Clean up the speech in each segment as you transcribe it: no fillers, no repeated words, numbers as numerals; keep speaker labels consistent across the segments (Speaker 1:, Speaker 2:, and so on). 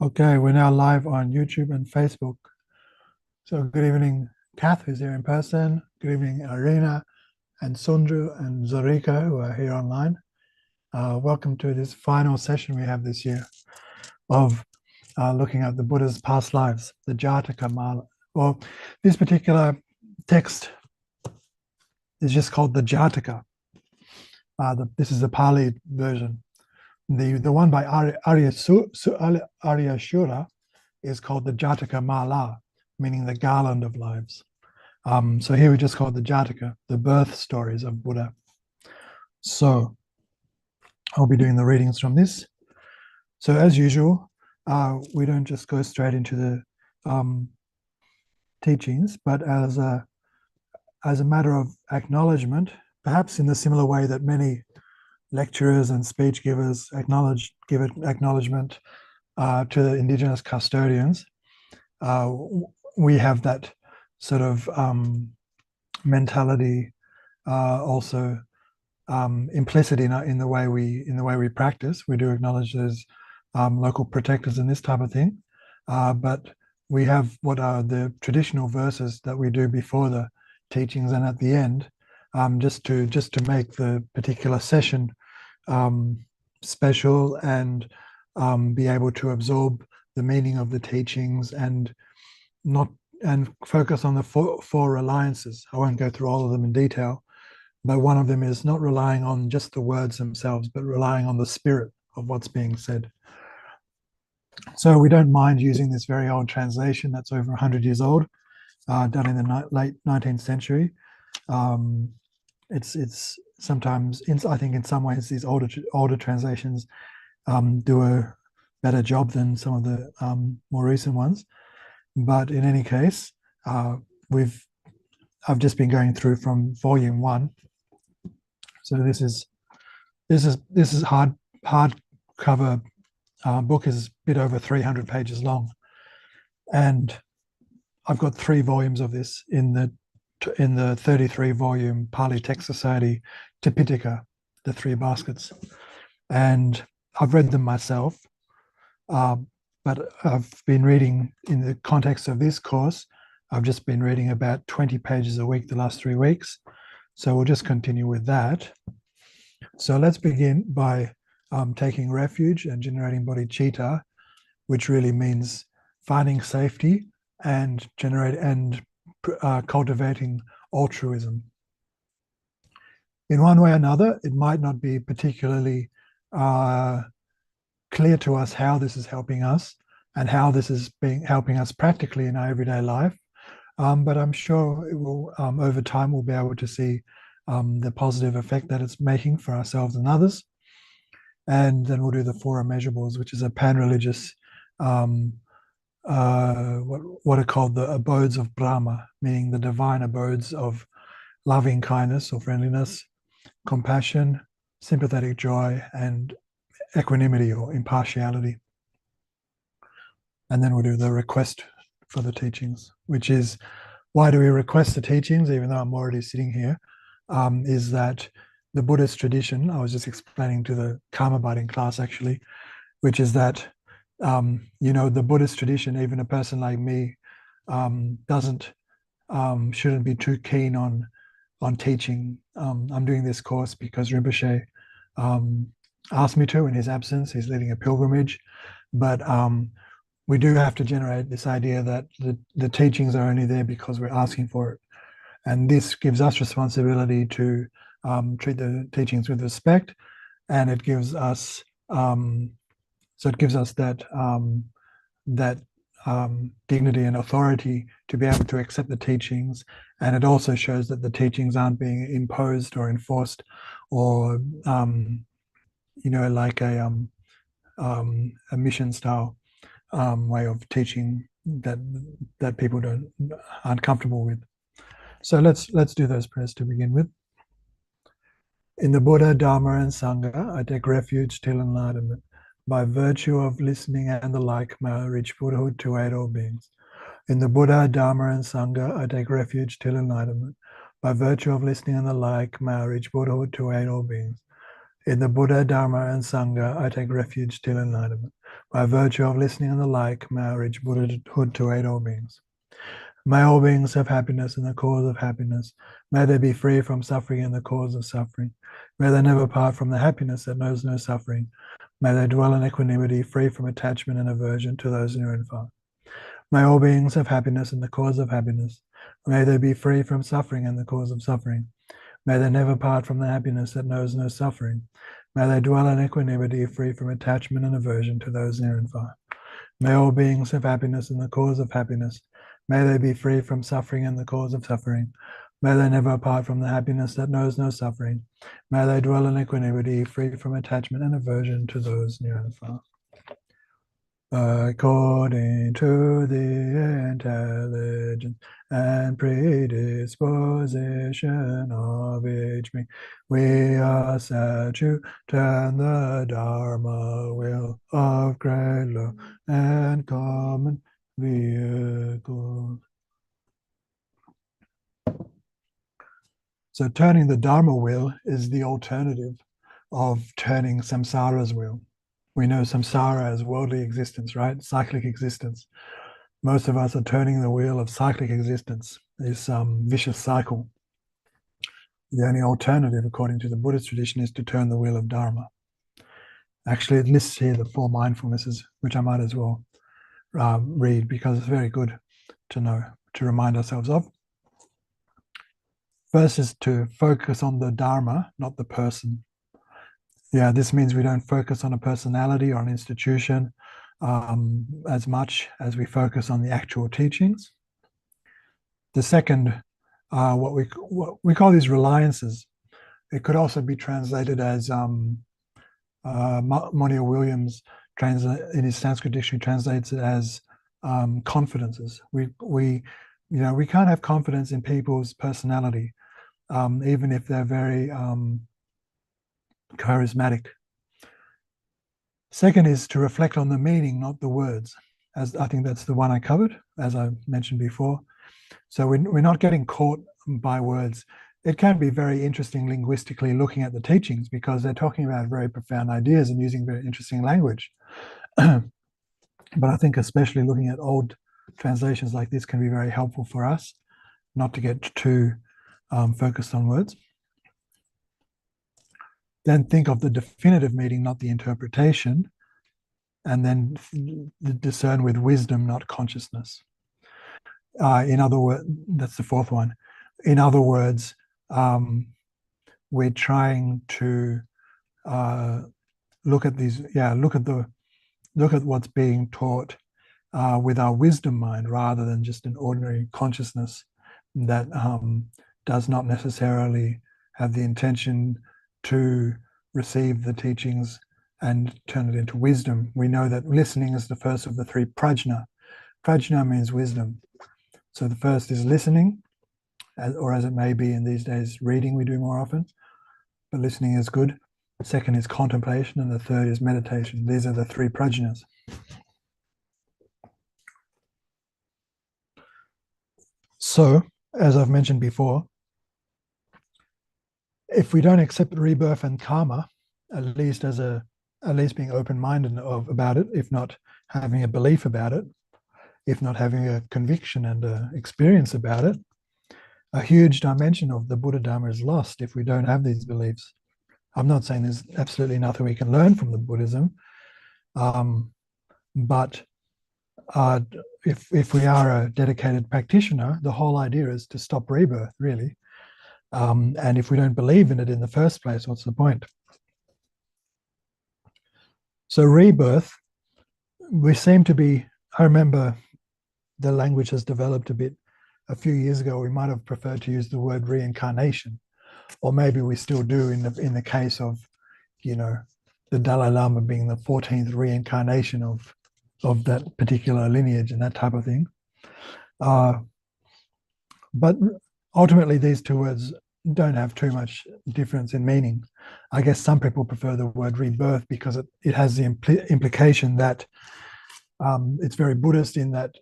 Speaker 1: Okay, we're now live on YouTube and Facebook. So good evening, Kath, who's here in person. Good evening, Irina and Sundru and Zorika, who are here online. Welcome to this final session we have this year of looking at the Buddha's past lives, the Jatakamala. Well, this particular text is just called the Jataka. This is the Pali version. The one by Arya Sura is called the Jatakamala, meaning the Garland of Lives. So here we just call it the Jataka, the birth stories of Buddha. So I'll be doing the readings from this. So as usual, we don't just go straight into the teachings, but as a matter of acknowledgement, perhaps in the similar way that many lecturers and speech givers give acknowledgement to the indigenous custodians. We have that sort of mentality also implicit in the way we practice. We do acknowledge there's local protectors and this type of thing, but we have what are the traditional verses that we do before the teachings and at the end, just to make the particular session special and be able to absorb the meaning of the teachings and focus on the four reliances. I won't go through all of them in detail, but one of them is not relying on just the words themselves, but relying on the spirit of what's being said. So we don't mind using this very old translation that's over 100 years old, done in the late 19th century. It's sometimes, I think in some ways, these older translations do a better job than some of the more recent ones. But in any case, I've just been going through from volume 1. So this is hardcover book is a bit over 300 pages long, and I've got 3 volumes of this in the 33 volume Pali Text Society Tipitaka, the 3 baskets, and I've read them myself. But I've been reading in the context of this course. I've just been reading about 20 pages a week the last 3 weeks. So we'll just continue with that. So let's begin by taking refuge and generating bodhicitta, which really means finding safety and cultivating altruism. In one way or another, it might not be particularly clear to us how this is helping us and how this is helping us practically in our everyday life. But I'm sure it will, over time, we'll be able to see the positive effect that it's making for ourselves and others. And then we'll do the 4 immeasurables, which is a pan-religious, what are called the abodes of Brahma, meaning the divine abodes of loving kindness or friendliness, compassion, sympathetic joy, and equanimity or impartiality. And then we'll do the request for the teachings, which is, why do we request the teachings, even though I'm already sitting here, is that the Buddhist tradition, I was just explaining to the Karma Biting class actually, which is that, the Buddhist tradition, even a person like me, shouldn't be too keen on teaching. I'm doing this course because Rinpoche asked me to in his absence. He's leading a pilgrimage, but we do have to generate this idea that the teachings are only there because we're asking for it. And this gives us responsibility to treat the teachings with respect, and it gives us that dignity and authority to be able to accept the teachings. And it also shows that the teachings aren't being imposed or enforced, or like a mission style way of teaching that people aren't comfortable with. So let's do those prayers to begin with. In the Buddha, Dharma, and Sangha, I take refuge till enlightenment. By virtue of listening and the like, may I reach Buddhahood to aid all beings. In the Buddha, Dharma, and Sangha, I take refuge till enlightenment. By virtue of listening and the like, may I reach Buddhahood to aid all beings. In the Buddha, Dharma, and Sangha, I take refuge till enlightenment. By virtue of listening and the like, may I reach Buddhahood to aid all beings. May all beings have happiness in the cause of happiness. May they be free from suffering in the cause of suffering. May they never part from the happiness that knows no suffering. May they dwell in equanimity, free from attachment and aversion to those near and far. May all beings have happiness in the cause of happiness. May they be free from suffering in the cause of suffering. May they never part from the happiness that knows no suffering. May they dwell in equanimity, free from attachment and aversion to those near and far. May all beings have happiness in the cause of happiness. May they be free from suffering in the cause of suffering. May they never part from the happiness that knows no suffering. May they dwell in equanimity, free from attachment and aversion to those near and far. According to the intelligence and predisposition of each being, we are said to turn the Dharma wheel of great love and common vehicles. So turning the Dharma wheel is the alternative of turning samsara's wheel. We know samsara as worldly existence, right? Cyclic existence. Most of us are turning the wheel of cyclic existence, this vicious cycle. The only alternative, according to the Buddhist tradition, is to turn the wheel of Dharma. Actually, it lists here the 4 mindfulnesses, which I might as well read because it's very good to know, to remind ourselves of. First is to focus on the Dharma, not the person. Yeah, this means we don't focus on a personality or an institution as much as we focus on the actual teachings. The second, what we call these reliances, it could also be translated as Monia Williams in his Sanskrit dictionary translates it as confidences. We can't have confidence in people's personality, even if they're very charismatic. Second is to reflect on the meaning, not the words. As I think that's the one I covered, as I mentioned before. So we're not getting caught by words. It can be very interesting linguistically looking at the teachings because they're talking about very profound ideas and using very interesting language. But I think especially looking at old translations like this can be very helpful for us not to get too focused on words. Then think of the definitive meaning, not the interpretation, and then discern with wisdom, not consciousness. In other words, that's the 4th one. In other words, we're trying to look at what's being taught with our wisdom mind rather than just an ordinary consciousness that does not necessarily have the intention to receive the teachings and turn it into wisdom. We know that listening is the first of the 3 prajna. Prajna means wisdom. So the first is listening, or as it may be in these days, reading we do more often, but listening is good. Second is contemplation, and the third is meditation. These are the 3 prajnas. So, as I've mentioned before, if we don't accept rebirth and karma, at least being open-minded about it, if not having a belief about it, if not having a conviction and an experience about it, a huge dimension of the Buddha Dharma is lost if we don't have these beliefs. I'm not saying there's absolutely nothing we can learn from the Buddhism, but if we are a dedicated practitioner, the whole idea is to stop rebirth, really. And if we don't believe in it in the first place, what's the point? So rebirth, we seem to be, I remember the language has developed a bit a few years ago. We might have preferred to use the word reincarnation, or maybe we still do in the case of, the Dalai Lama being the 14th reincarnation of that particular lineage and that type of thing. But ultimately, these 2 words don't have too much difference in meaning. I guess some people prefer the word rebirth because it has the implication that it's very Buddhist in that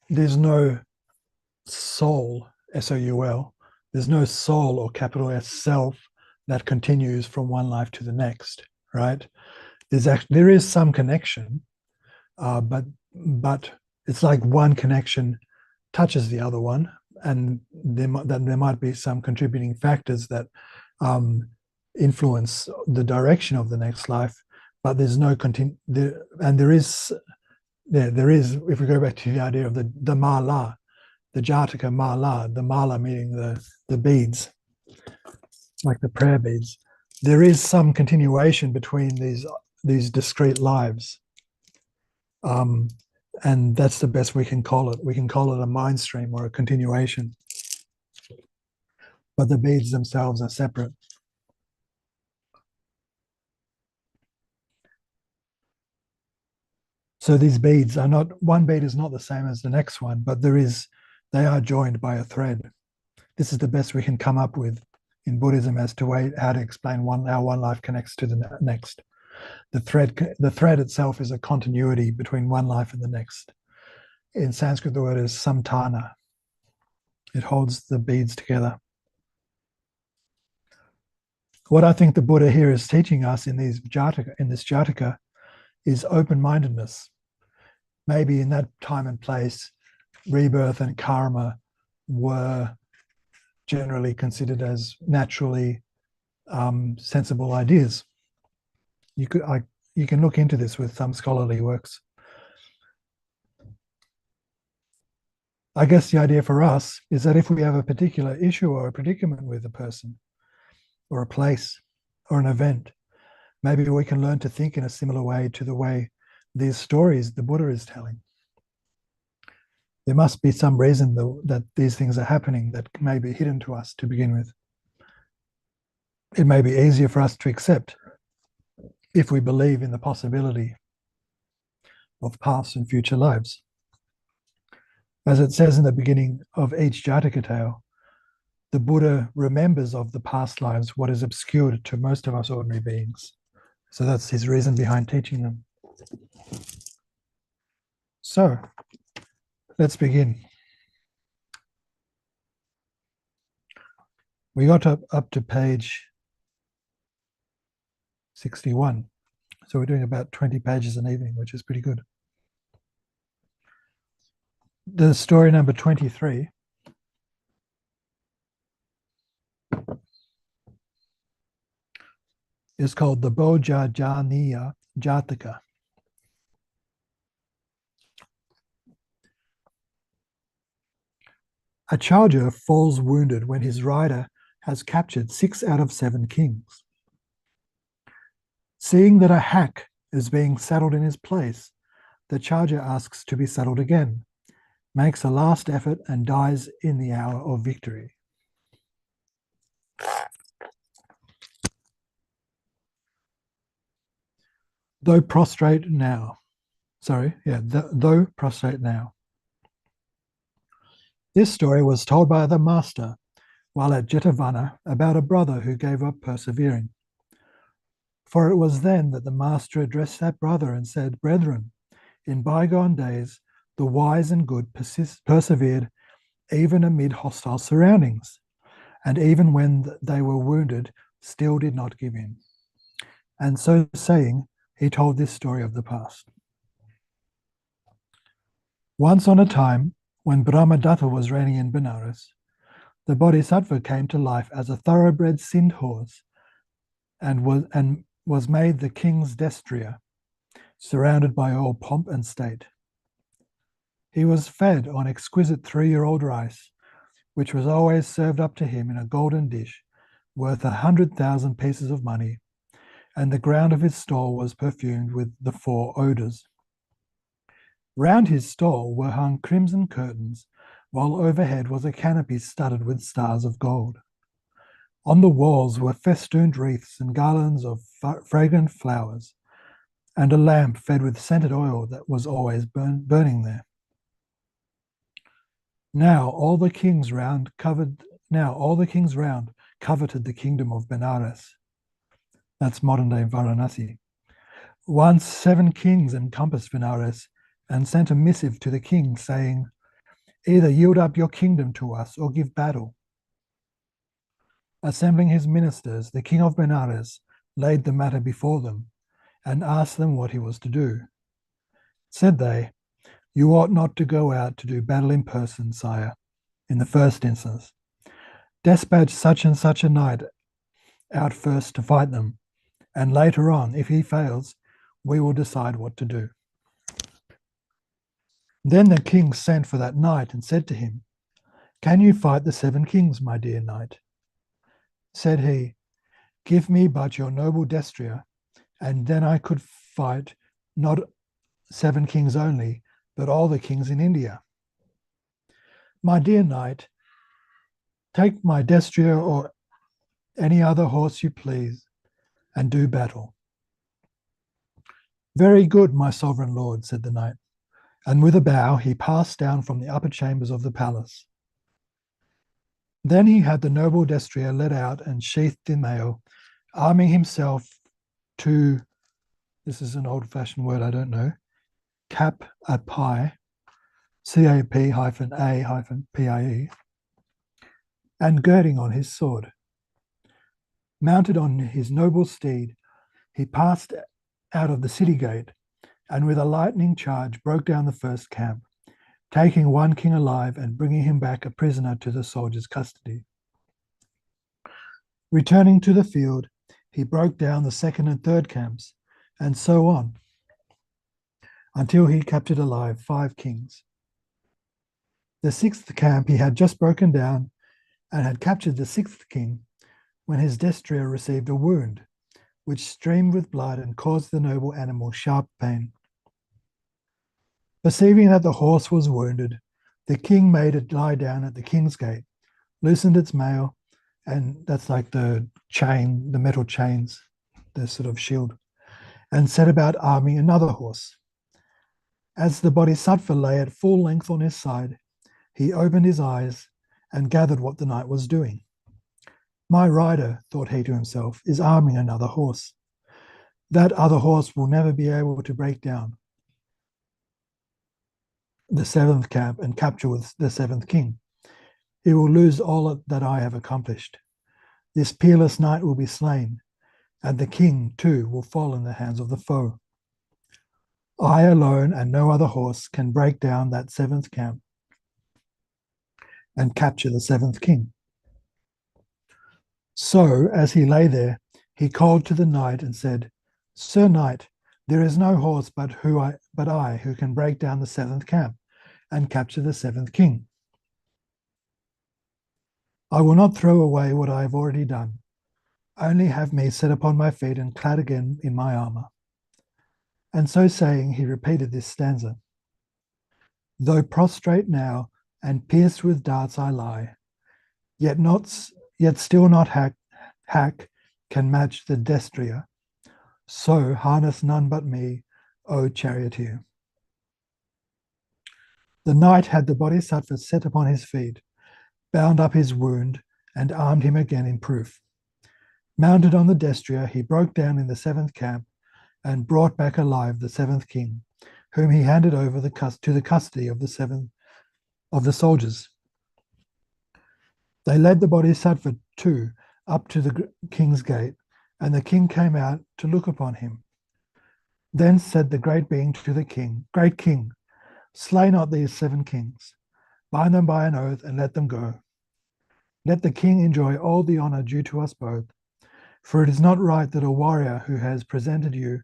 Speaker 1: there's no soul, S-O-U-L, there's no soul or capital S self that continues from one life to the next, right? There is some connection, but it's like one connection touches the other one, and there might be some contributing factors that influence the direction of the next life, but there's no there is, if we go back to the idea of the mala, the Jataka mala, the mala meaning the beads, like the prayer beads, there is some continuation between these discrete lives. And that's the best we can call it. We can call it a mind stream or a continuation. But the beads themselves are separate. So these beads are not, one bead is not the same as the next one, but they are joined by a thread. This is the best we can come up with in Buddhism as to how to explain how one life connects to the next. The thread itself is a continuity between one life and the next. In Sanskrit, the word is samtana. It holds the beads together. What I think the Buddha here is teaching us in this Jataka is open-mindedness. Maybe in that time and place, rebirth and karma were generally considered as naturally sensible ideas. You can look into this with some scholarly works. I guess the idea for us is that if we have a particular issue or a predicament with a person or a place or an event, maybe we can learn to think in a similar way to the way these stories the Buddha is telling. There must be some reason that these things are happening that may be hidden to us to begin with. It may be easier for us to accept if we believe in the possibility of past and future lives. As it says in the beginning of each Jataka tale, the Buddha remembers of the past lives what is obscured to most of us ordinary beings. So that's his reason behind teaching them. So, let's begin. We got up to page 61. So we're doing about 20 pages an evening, which is pretty good. The story number 23 is called the Bojajaniya Jataka. A charger falls wounded when his rider has captured 6 out of 7 kings. Seeing that a hack is being saddled in his place, the charger asks to be saddled again, makes a last effort, and dies in the hour of victory. Though prostrate now. Though prostrate now. This story was told by the master while at Jetavana about a brother who gave up persevering. For it was then that the master addressed that brother and said, "Brethren, in bygone days, the wise and good persevered even amid hostile surroundings, and even when they were wounded, still did not give in." And so saying, he told this story of the past. Once on a time, when Brahmadatta was reigning in Benares, the Bodhisattva came to life as a thoroughbred Sindh horse and was made the king's destrier, surrounded by all pomp and state. He was fed on exquisite 3-year-old rice, which was always served up to him in a golden dish worth 100,000 pieces of money, and the ground of his stall was perfumed with the 4 odors. Round his stall were hung crimson curtains, while overhead was a canopy studded with stars of gold. On the walls were festooned wreaths and garlands of fragrant flowers, and a lamp fed with scented oil that was always burning there. Now all the kings round coveted the kingdom of Benares. That's modern-day Varanasi. Once 7 kings encompassed Benares and sent a missive to the king saying, "Either yield up your kingdom to us or give battle." Assembling his ministers, the king of Benares laid the matter before them and asked them what he was to do. Said they, "You ought not to go out to do battle in person, sire, in the first instance. Dispatch such and such a knight out first to fight them, and later on, if he fails, we will decide what to do." Then the king sent for that knight and said to him, "Can you fight the 7 kings, my dear knight?" Said he, "Give me but your noble destrier, and then I could fight not 7 kings only, but all the kings in India." "My dear knight, take my destrier or any other horse you please, and do battle." "Very good, my sovereign lord," said the knight, and with a bow he passed down from the upper chambers of the palace. Then he had the noble destrier led out and sheathed in mail, arming himself to, this is an old-fashioned word I don't know, cap a pie, CAP-A-PIE, and girding on his sword. Mounted on his noble steed, he passed out of the city gate, and with a lightning charge broke down the first camp, taking 1 king alive and bringing him back a prisoner to the soldiers' custody. Returning to the field, he broke down the 2nd and 3rd camps, and so on, until he captured alive 5 kings. The 6th camp he had just broken down and had captured the 6th king when his destrier received a wound, which streamed with blood and caused the noble animal sharp pain. Perceiving that the horse was wounded, the king made it lie down at the king's gate, loosened its mail, and that's like the chain, the metal chains, the sort of shield, and set about arming another horse. As the Bodhisattva lay at full length on his side, he opened his eyes and gathered what the knight was doing. "My rider," thought he to himself, "is arming another horse. That other horse will never be able to break down the 7th camp and capture with the 7th king. He will lose all that I have accomplished. This peerless knight will be slain, and the king, too, will fall in the hands of the foe. I alone and no other horse can break down that 7th camp and capture the 7th king." So, as he lay there, he called to the knight and said, "Sir knight, there is no horse but I who can break down the 7th camp and capture the 7th king. I will not throw away what I have already done. Only have me set upon my feet and clad again in my armor." And so saying, he repeated this stanza: "Though prostrate now and pierced with darts I lie, yet still not hack can match the destrier. So harness none but me, O charioteer." The knight had the Bodhisattva set upon his feet, bound up his wound, and armed him again in proof. Mounted on the destrier, he broke down in the 7th camp and brought back alive the 7th king, whom he handed over to the custody of the soldiers. They led the Bodhisattva too up to the king's gate, and the king came out to look upon him. Then said the great being to the king, "Great king, slay not these 7 kings. Bind them by an oath and let them go. Let the king enjoy all the honor due to us both, for it is not right that a warrior who has presented you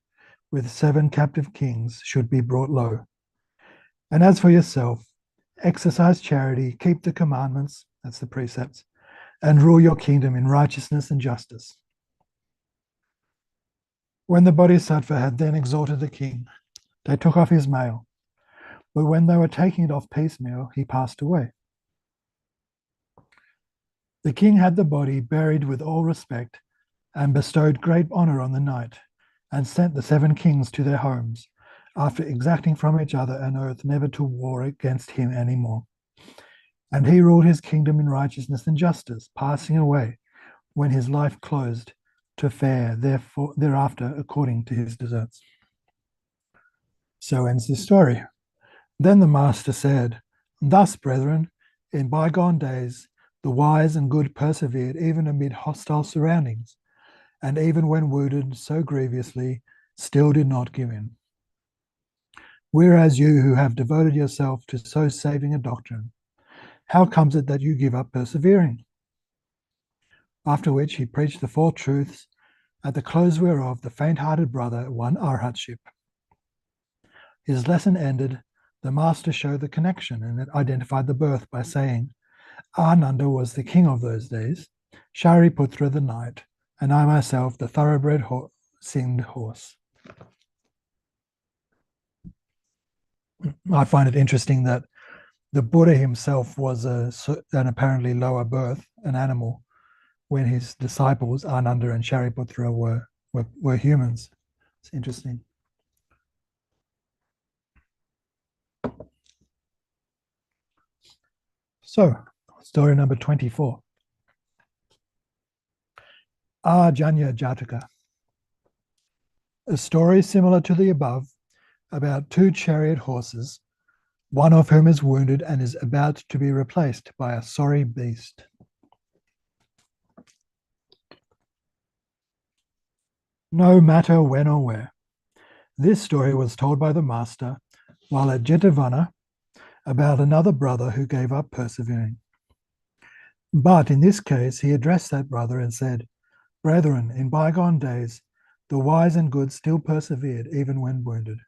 Speaker 1: with 7 captive kings should be brought low. And as for yourself, exercise charity, keep the commandments," that's the precepts, "and rule your kingdom in righteousness and justice." When the Bodhisattva had then exhorted the king, they took off his mail, but when they were taking it off piecemeal, he passed away. The king had the body buried with all respect and bestowed great honor on the knight, and sent the 7 kings to their homes, after exacting from each other an oath never to war against him any more. And he ruled his kingdom in righteousness and justice, passing away when his life closed to fare thereafter according to his deserts. So ends this story. Then the master said, "Thus, brethren, in bygone days, the wise and good persevered even amid hostile surroundings, and even when wounded so grievously, still did not give in. Whereas you who have devoted yourself to so saving a doctrine, how comes it that you give up persevering? After which he preached the four truths, at the close whereof the faint-hearted brother won arhatship. His lesson ended, the master showed the connection and identified the birth by saying, Ananda was the king of those days, Shariputra the knight, and I myself the thoroughbred singed horse. I find it interesting that the Buddha himself was an apparently lower birth, an animal, when his disciples, Ananda and Shariputra, were humans. It's interesting. So, story number 24. Ajanya Jataka. A story similar to the above about two chariot horses, one of whom is wounded and is about to be replaced by a sorry beast. No matter when or where. This story was told by the master while at Jetavana about another brother who gave up persevering. But in this case, he addressed that brother and said, Brethren, in bygone days, the wise and good still persevered even when wounded.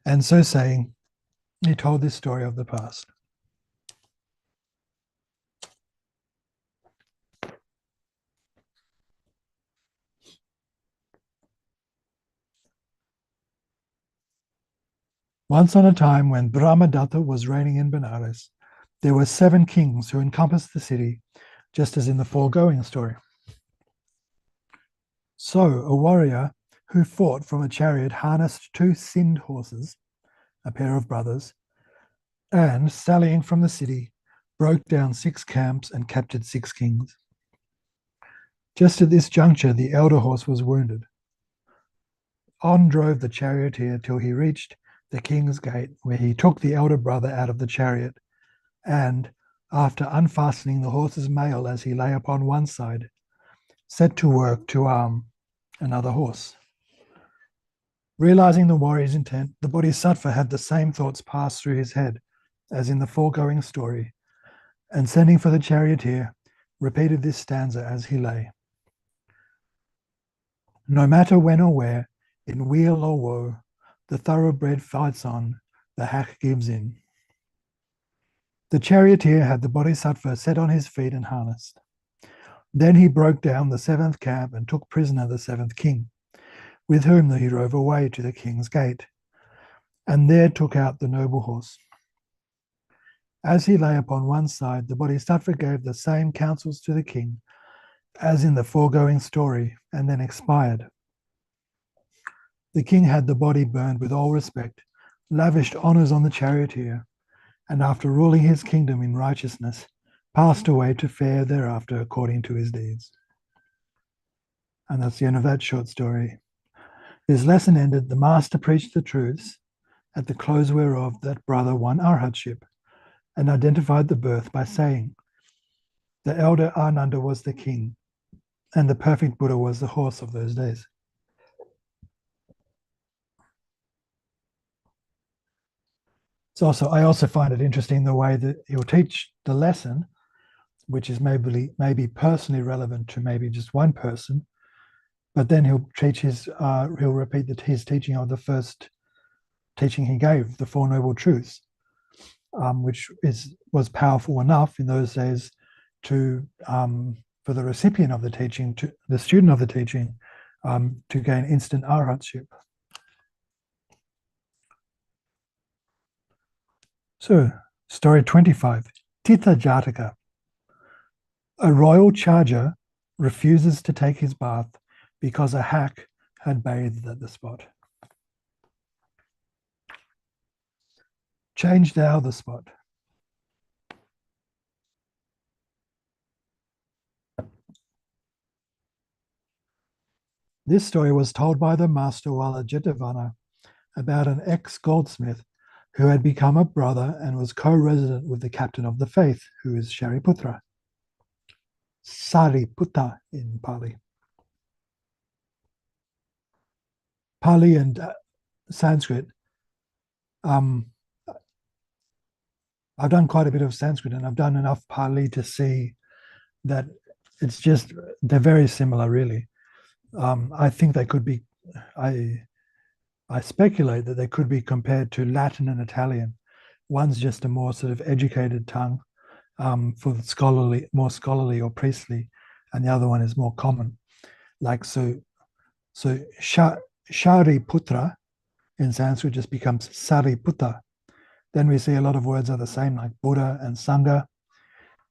Speaker 1: And so saying, he told this story of the past. Once on a time when Brahmadatta was reigning in Benares, there were 7 kings who encompassed the city, just as in the foregoing story. So a warrior who fought from a chariot harnessed 2 sinned horses, a pair of brothers, and, sallying from the city, broke down 6 camps and captured 6 kings. Just at this juncture, the elder horse was wounded. On drove the charioteer till he reached the king's gate, where he took the elder brother out of the chariot, and, after unfastening the horse's mail as he lay upon one side, set to work to arm another horse. Realizing the warrior's intent, the Bodhisattva had the same thoughts pass through his head as in the foregoing story, and sending for the charioteer, repeated this stanza as he lay. No matter when or where, in weal or woe, the thoroughbred fights on, the hack gives in. The charioteer had the Bodhisattva set on his feet and harnessed. Then he broke down the 7th camp and took prisoner the 7th king, with whom he drove away to the king's gate, and there took out the noble horse. As he lay upon one side, the Bodhisattva gave the same counsels to the king as in the foregoing story, and then expired. The king had the body burned with all respect, lavished honors on the charioteer, and after ruling his kingdom in righteousness, passed away to fare thereafter according to his deeds. And that's the end of that short story. His lesson ended, the master preached the truths, at the close whereof that brother won arhatship, and identified the birth by saying, the elder Ananda was the king, and the perfect Buddha was the horse of those days. I also find it interesting the way that he'll teach the lesson, which is maybe personally relevant to maybe just one person, but then he'll repeat his teaching of the first teaching he gave, the Four Noble Truths, which was powerful enough in those days to for the recipient of the teaching, to the student of the teaching, to gain instant arhatship. So, story 25, Titha Jataka. A royal charger refuses to take his bath because a hack had bathed at the spot. Change thou the spot. This story was told by the master while at Jetavana about an ex-goldsmith who had become a brother and was co-resident with the captain of the faith, who is Shariputra. Sariputta in Pali. Pali and Sanskrit I've done quite a bit of Sanskrit, and I've done enough Pali to see that it's just, they're very similar, really. I think they could be, I, I speculate that they could be compared to Latin and Italian. One's just a more sort of educated tongue, for the scholarly, more scholarly or priestly, and the other one is more common. Like so Shari Putra in Sanskrit just becomes Sariputta. Then we see a lot of words are the same, like Buddha and Sangha.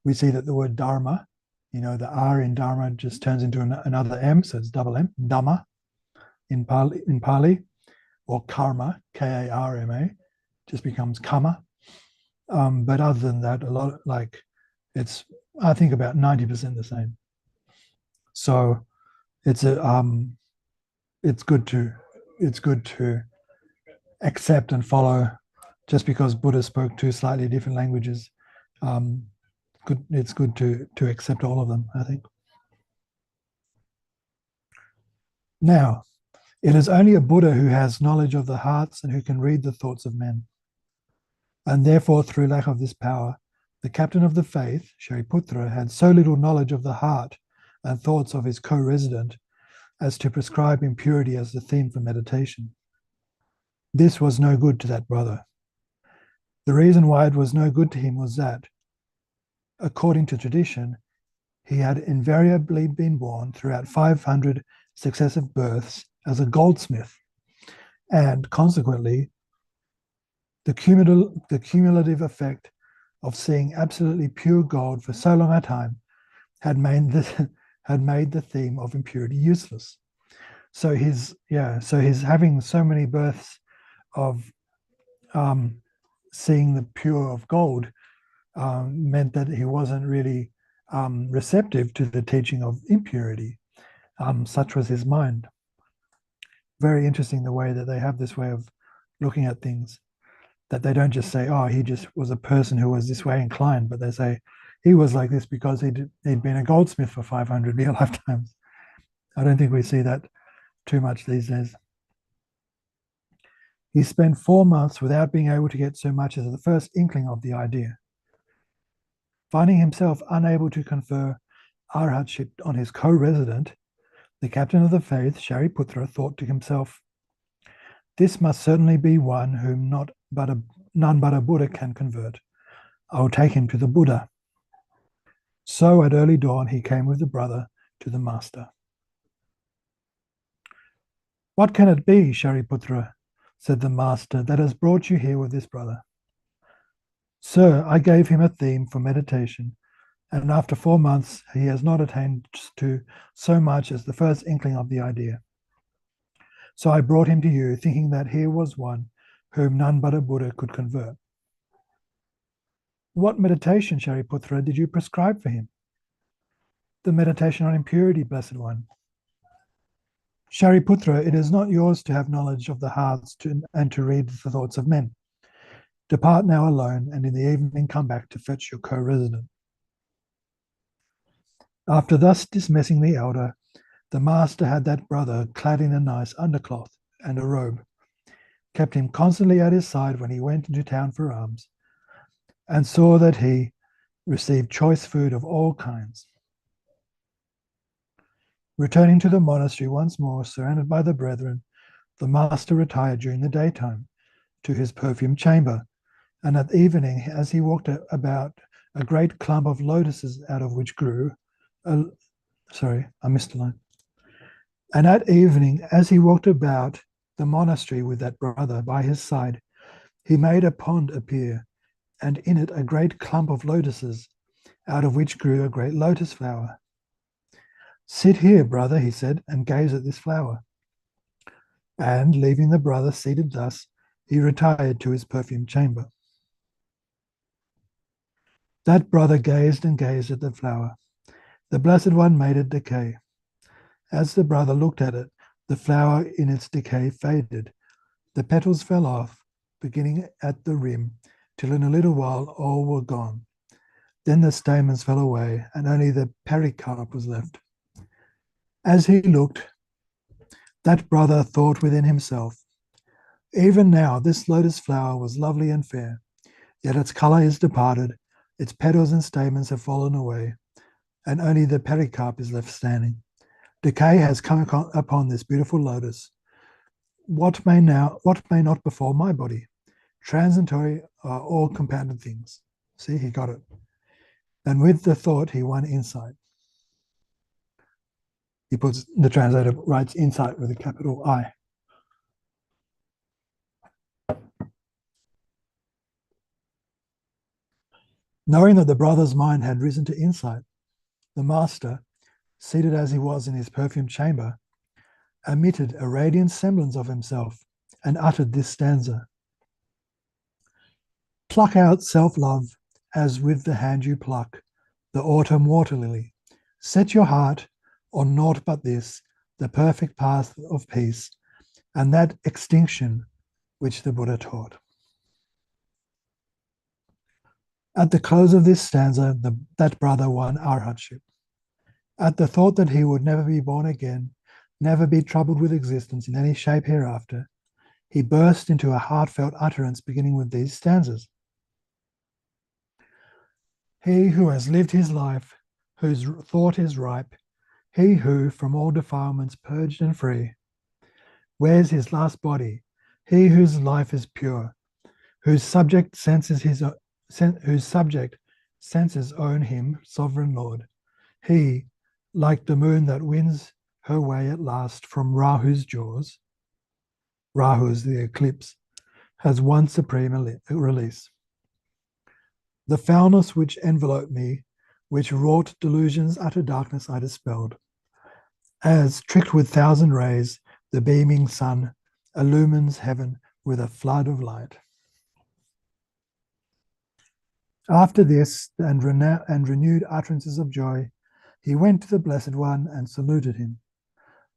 Speaker 1: We see that the word Dharma, the R in Dharma just turns into another M, so it's double M, Dhamma in Pali, or Karma, Karma, just becomes Kama. But other than that, a lot, like, it's, I think, about 90% the same. So it's it's good to accept and follow, just because Buddha spoke two slightly different languages. It's good to accept all of them, I think. Now, it is only a Buddha who has knowledge of the hearts and who can read the thoughts of men. And therefore, through lack of this power, the captain of the faith, Shariputra, had so little knowledge of the heart and thoughts of his co-resident as to prescribe impurity as the theme for meditation. This was no good to that brother. The reason why it was no good to him was that, according to tradition, he had invariably been born throughout 500 successive births as a goldsmith, and consequently, the cumulative effect of seeing absolutely pure gold for so long a time had made the theme of impurity useless. So his having so many births of seeing the pure of gold meant that he wasn't really receptive to the teaching of impurity. Such was his mind. Very interesting the way that they have this way of looking at things, that they don't just say, oh, he just was a person who was this way inclined, but they say he was like this because he'd been a goldsmith for 500 lifetimes. I don't think we see that too much these days. He spent 4 months without being able to get so much as the first inkling of the idea. Finding himself unable to confer arhatship on his co-resident, the captain of the faith, Shariputra, thought to himself, this must certainly be one whom none but a Buddha can convert. I will take him to the Buddha. So at early dawn he came with the brother to the master. What can it be, Shariputra, said the master, that has brought you here with this brother? Sir, I gave him a theme for meditation, and after 4 months he has not attained to so much as the first inkling of the idea. So I brought him to you, thinking that here was one whom none but a Buddha could convert. What meditation, Shariputra, did you prescribe for him? The meditation on impurity, Blessed One. Shariputra, it is not yours to have knowledge of the hearts and to read the thoughts of men. Depart now alone, and in the evening come back to fetch your co-resident. After thus dismissing the elder, the master had that brother clad in a nice undercloth and a robe, kept him constantly at his side when he went into town for alms, and saw that he received choice food of all kinds. Returning to the monastery once more, surrounded by the brethren, the master retired during the daytime to his perfumed chamber, and at evening, as he walked about, a great clump of lotuses out of which grew, sorry, I missed a line. And at evening, as he walked about the monastery with that brother by his side, he made a pond appear, and in it a great clump of lotuses, out of which grew a great lotus flower. Sit here, brother, he said, and gaze at this flower. And leaving the brother seated thus, he retired to his perfumed chamber. That brother gazed and gazed at the flower. The Blessed One made it decay. As the brother looked at it, the flower in its decay faded. The petals fell off, beginning at the rim, till in a little while all were gone. Then the stamens fell away, and only the pericarp was left. As he looked, that brother thought within himself, Even now, this lotus flower was lovely and fair, yet its color is departed, its petals and stamens have fallen away, and only the pericarp is left standing. Decay has come upon this beautiful lotus. What may not befall my body? Transitory are all compounded things. See, he got it. And with the thought, he won insight. The translator writes insight with a capital I. Knowing that the brother's mind had risen to insight, the master, seated as he was in his perfumed chamber, emitted a radiant semblance of himself and uttered this stanza. Pluck out self-love as with the hand you pluck the autumn water lily. Set your heart on naught but this, the perfect path of peace, and that extinction which the Buddha taught. At the close of this stanza, that brother won arhatship. At the thought that he would never be born again, never be troubled with existence in any shape hereafter, he burst into a heartfelt utterance beginning with these stanzas. He who has lived his life, whose thought is ripe, he who from all defilements purged and free, wears his last body, he whose life is pure, whose subject senses own him, sovereign Lord. He, like the moon that wins her way at last from Rahu's jaws, Rahu is the eclipse, has won supreme release. The foulness which enveloped me, which wrought delusions utter darkness I dispelled. As, tricked with thousand rays, the beaming sun illumines heaven with a flood of light. After this and renewed utterances of joy, he went to the Blessed One and saluted him.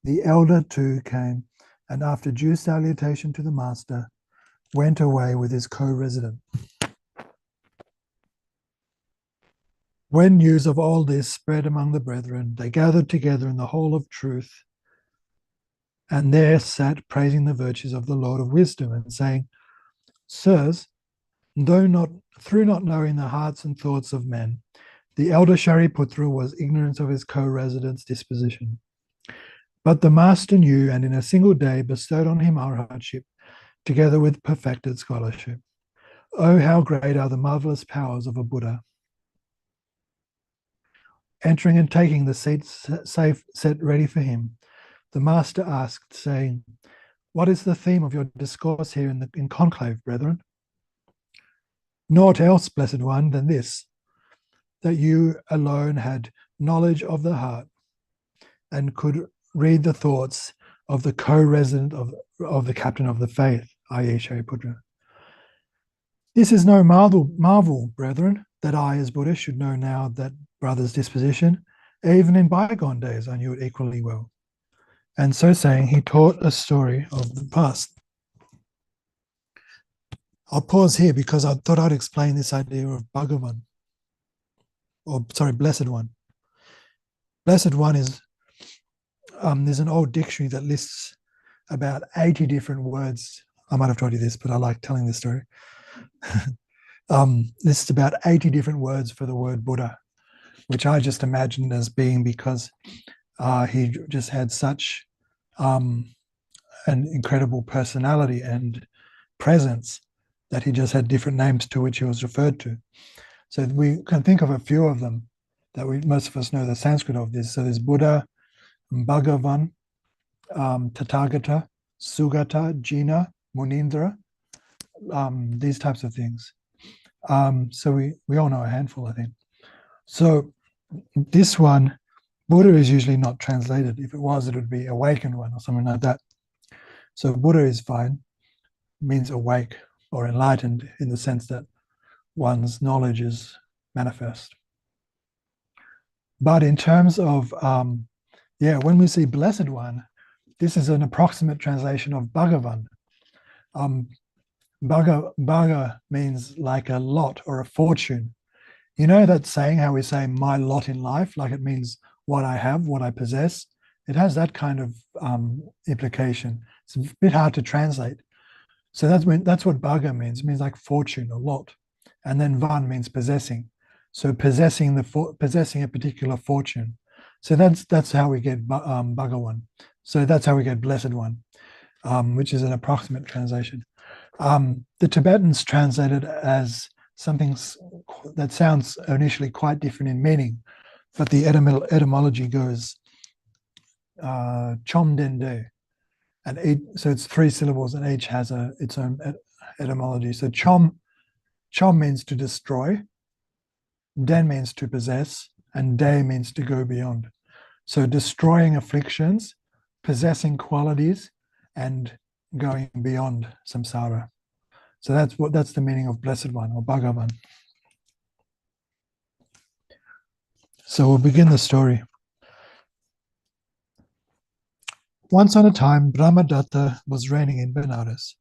Speaker 1: The elder too came, and after due salutation to the master, went away with his co-resident. When news of all this spread among the brethren, they gathered together in the hall of truth, and there sat praising the virtues of the Lord of Wisdom and saying, Sirs, through not knowing the hearts and thoughts of men, the elder Shariputra was ignorant of his co-resident's disposition. But the master knew, and in a single day bestowed on him arhatship, together with perfected scholarship. Oh, how great are the marvelous powers of a Buddha! Entering and taking the seat set ready for him, the master asked, saying, What is the theme of your discourse here in conclave, brethren? Naught else, Blessed One, than this, that you alone had knowledge of the heart and could read the thoughts of the co-resident of the captain of the faith, i.e. Shariputra. This is no marvel, brethren, that I as Buddha should know now that brother's disposition. Even in bygone days I knew it equally well. And so saying, he taught a story of the past. I'll pause here because I thought I'd explain this idea of Bhagavan, Blessed One. Blessed One is, there's an old dictionary that lists about 80 different words. I might have told you this, but I like telling this story. Lists about 80 different words for the word Buddha, which I just imagined as being because he just had such an incredible personality and presence that he just had different names to which he was referred to. So we can think of a few of them that most of us know the Sanskrit of this. So there's Buddha, Bhagavan, Tathagata, Sugata, Jina, Munindra, these types of things. So we all know a handful, I think. So this one, Buddha is usually not translated. If it was, it would be awakened one or something like that. So Buddha is fine, means awake or enlightened in the sense that one's knowledge is manifest. But in terms of, when we see Blessed One, this is an approximate translation of Bhagavan. Bhaga means like a lot or a fortune. You know that saying how we say my lot in life, like it means what I have, what I possess. It has that kind of implication. It's a bit hard to translate. So that's what bhaga means. It means like fortune or lot. And then van means possessing. So possessing a particular fortune. So that's how we get Bhagawan. So that's how we get Blessed One, which is an approximate translation. The Tibetans translate it as something that sounds initially quite different in meaning, but the etymology goes Chom Dende, and so it's three syllables, and each has its own etymology. So Chom means to destroy, Den means to possess, and De means to go beyond. So destroying afflictions, possessing qualities, and going beyond samsara. So that's the meaning of Blessed One or Bhagavan. So we'll begin the story. Once on a time, Brahmadatta was reigning in Benares.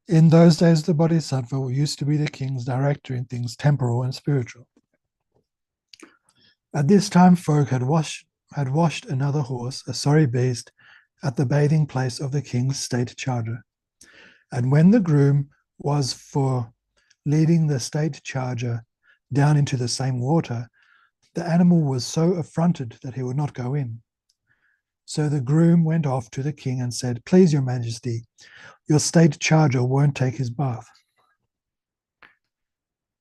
Speaker 1: In those days, the Bodhisattva used to be the king's director in things temporal and spiritual. At this time, folk had washed another horse, a sorry beast, at the bathing place of the king's state charger. And when the groom was for leading the state charger down into the same water, the animal was so affronted that he would not go in. So the groom went off to the king and said, "Please, your majesty, your state charger won't take his bath."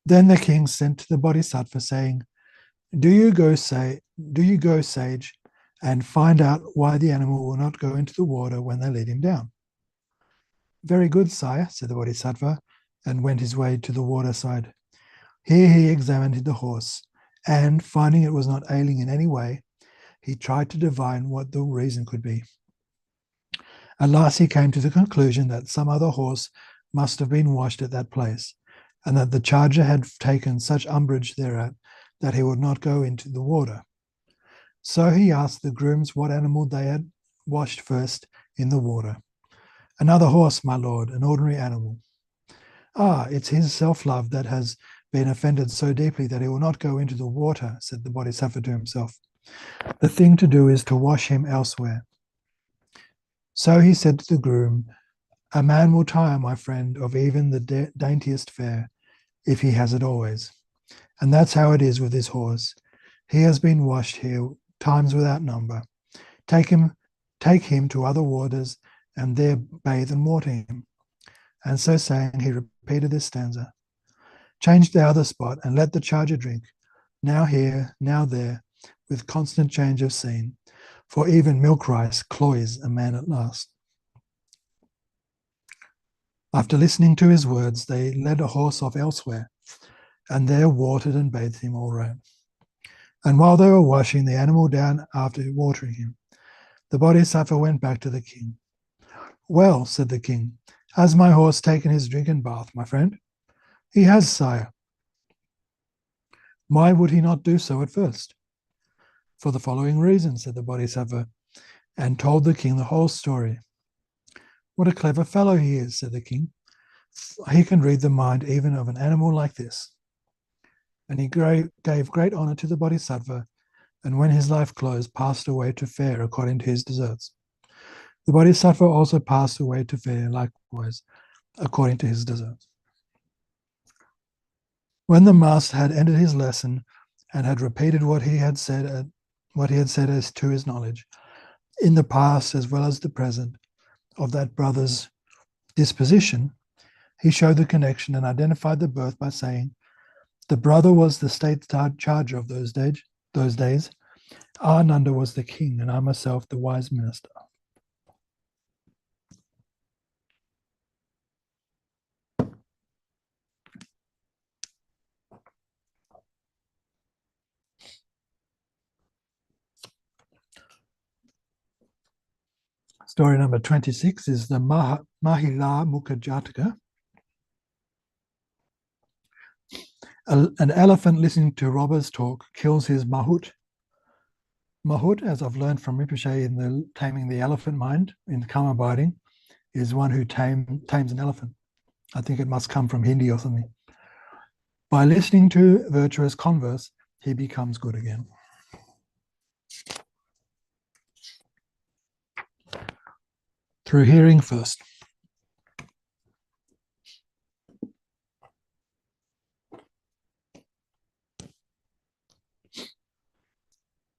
Speaker 1: Then the king sent to the Bodhisattva, saying, Do you go, sage, and find out why the animal will not go into the water when they lead him down." "Very good, sire," said the Bodhisattva, and went his way to the water side. Here he examined the horse, and finding it was not ailing in any way, he tried to divine what the reason could be. At last he came to the conclusion that some other horse must have been washed at that place, and that the charger had taken such umbrage thereat that he would not go into the water. So he asked the grooms what animal they had washed first in the water. "Another horse, my lord, an ordinary animal." "Ah, it's his self-love that has been offended so deeply that he will not go into the water," said the Bodhisattva to himself. "The thing to do is to wash him elsewhere." So he said to the groom, "A man will tire, my friend, of even the daintiest fare, if he has it always. And that's how it is with this horse. He has been washed here times without number. Take him to other waters, and there bathe and water him." And so saying, he repeated this stanza. "Change the other spot, and let the charger drink, now here, now there, with constant change of scene, for even milk rice cloys a man at last." After listening to his words, they led a horse off elsewhere, and there watered and bathed him all round. And while they were washing the animal down after watering him, the Bodhisattva went back to the king. "Well," said the king, "has my horse taken his drink and bath, my friend?" "He has, sire." "Why would he not do so at first?" "For the following reason," said the Bodhisattva, and told the king the whole story. "What a clever fellow he is," said the king. "He can read the mind even of an animal like this." And he gave great honor to the Bodhisattva, and when his life closed, passed away to fare according to his deserts. The Bodhisattva also passed away to fare likewise according to his deserts. When the master had ended his lesson and had repeated what he had said as to his knowledge, in the past as well as the present, of that brother's disposition, he showed the connection and identified the birth by saying, "The brother was the state charger of those days. Ananda was the king, and I myself the wise minister." Story number 26 is the Mahila Mukha Jataka. An elephant listening to robbers talk kills his mahut. Mahut, as I've learned from Rinpoche in the Taming the Elephant Mind, in Karma Abiding, is one who tames an elephant. I think it must come from Hindi or something. By listening to virtuous converse, he becomes good again. Through hearing first.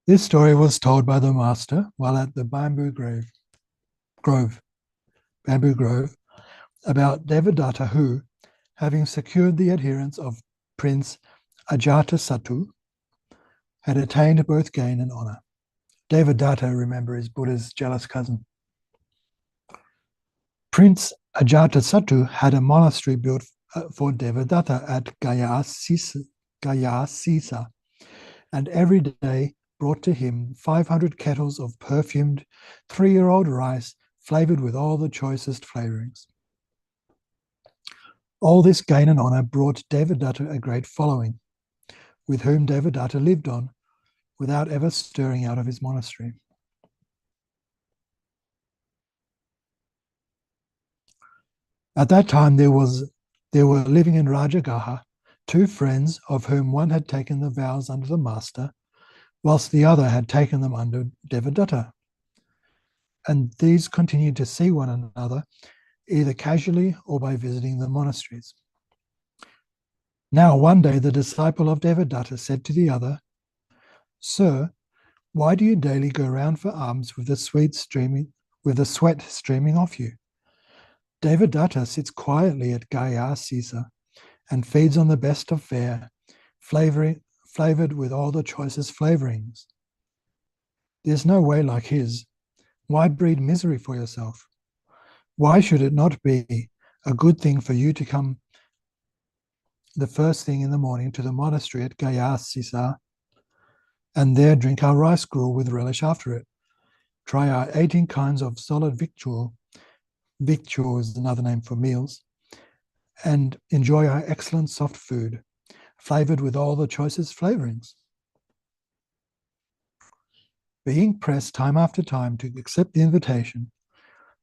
Speaker 1: This story was told by the master while at the grove, bamboo grove, about Devadatta who, having secured the adherence of Prince Ajatasattu, had attained both gain and honor. Devadatta, remember, is Buddha's jealous cousin. Prince Ajatasattu had a monastery built for Devadatta at Gayasisa, and every day brought to him 500 kettles of perfumed 3-year-old rice flavored with all the choicest flavorings. All this gain and honor brought Devadatta a great following, with whom Devadatta lived on without ever stirring out of his monastery. At that time, there were living in Rajagaha 2 friends, of whom one had taken the vows under the master, whilst the other had taken them under Devadatta. And these continued to see one another, either casually or by visiting the monasteries. Now, one day, the disciple of Devadatta said to the other, "Sir, why do you daily go round for alms with the sweat streaming off you? Devadatta sits quietly at Gaya Sisa and feeds on the best of fare, flavored with all the choicest flavorings. There's no way like his. Why breed misery for yourself? Why should it not be a good thing for you to come the first thing in the morning to the monastery at Gaya Sisa and there drink our rice gruel with relish after it? Try our 18 kinds of solid victual is another name for meals, and enjoy our excellent soft food, flavored with all the choicest flavorings." Being pressed time after time to accept the invitation,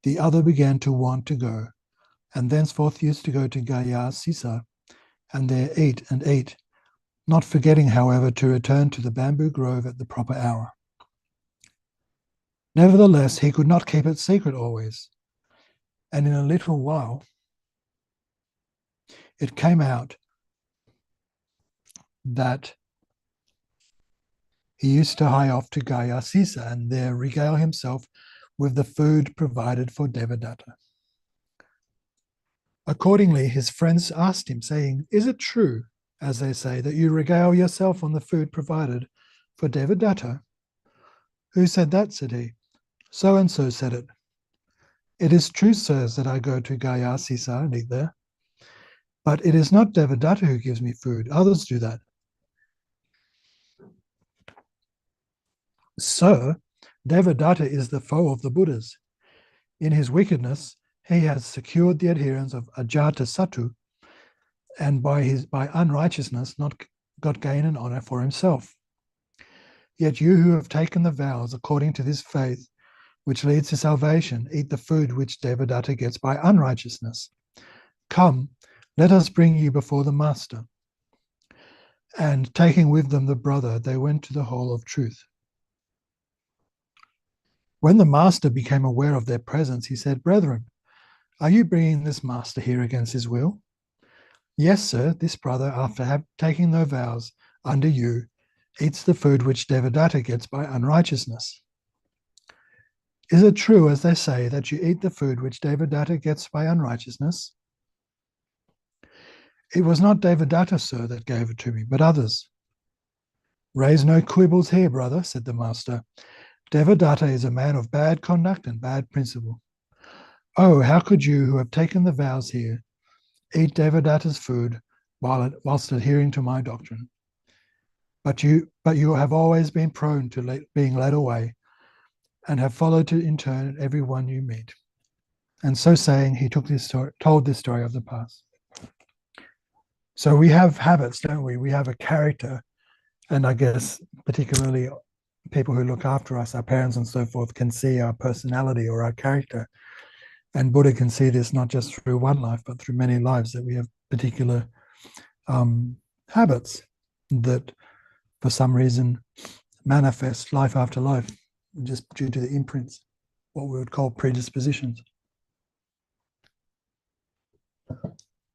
Speaker 1: the other began to want to go, and thenceforth used to go to Gaya Sisa, and there eat and eat, not forgetting, however, to return to the bamboo grove at the proper hour. Nevertheless, he could not keep it secret always, and in a little while it came out that he used to hie off to Gaya Sisa and there regale himself with the food provided for Devadatta. Accordingly, his friends asked him, saying, "Is it true, as they say, that you regale yourself on the food provided for Devadatta?" "Who said that?" said he. "So and so said it." "It is true, sirs, that I go to Gaya Sisa and eat there. But it is not Devadatta who gives me food. Others do that." "Sir, Devadatta is the foe of the Buddhas. In his wickedness, he has secured the adherence of Ajatasattu, and by unrighteousness not got gain and honor for himself. Yet you who have taken the vows according to this faith, which leads to salvation, eat the food which Devadatta gets by unrighteousness. Come, let us bring you before the master." And taking with them the brother, they went to the hall of truth. When the master became aware of their presence, he said, "Brethren, are you bringing this master here against his will?" "Yes, sir, this brother, after taking the vows under you, eats the food which Devadatta gets by unrighteousness." "Is it true, as they say, that you eat the food which Devadatta gets by unrighteousness?" "It was not Devadatta, sir, that gave it to me, but others." "Raise no quibbles here, brother," said the master. "Devadatta is a man of bad conduct and bad principle. Oh, how could you, who have taken the vows here, eat Devadatta's food whilst adhering to my doctrine? But you have always been prone to being led away, and have followed in turn every one you meet." And so saying, he told this story of the past. So we have habits, don't we? We have a character, and I guess particularly people who look after us, our parents and so forth, can see our personality or our character. And Buddha can see this not just through one life, but through many lives, that we have particular habits that for some reason manifest life after life, just due to the imprints, what we would call predispositions.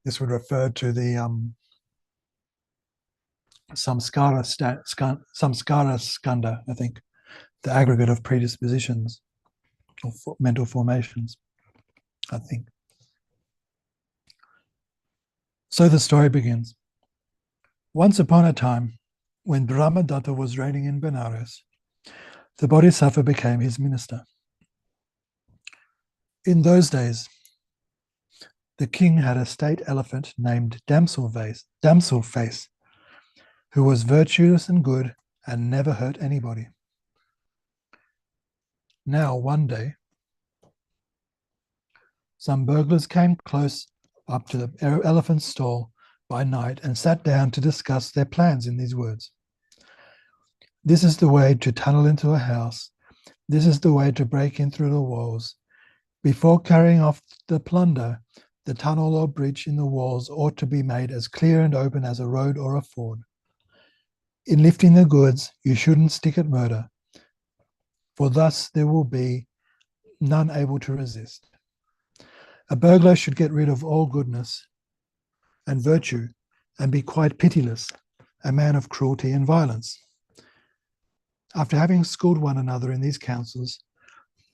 Speaker 1: This would refer to the samskara skanda, I think, the aggregate of predispositions or mental formations, I think. So the story begins. Once upon a time, when Brahmadatta was reigning in Benares, the Bodhisattva became his minister. In those days, the king had a state elephant named Damsel Face, who was virtuous and good and never hurt anybody. Now, one day, some burglars came close up to the elephant's stall by night and sat down to discuss their plans in these words. This is the way to tunnel into a house. This is the way to break in through the walls. Before carrying off the plunder, the tunnel or breach in the walls ought to be made as clear and open as a road or a ford. In lifting the goods, you shouldn't stick at murder, for thus there will be none able to resist. A burglar should get rid of all goodness and virtue and be quite pitiless, a man of cruelty and violence. After having schooled one another in these counsels,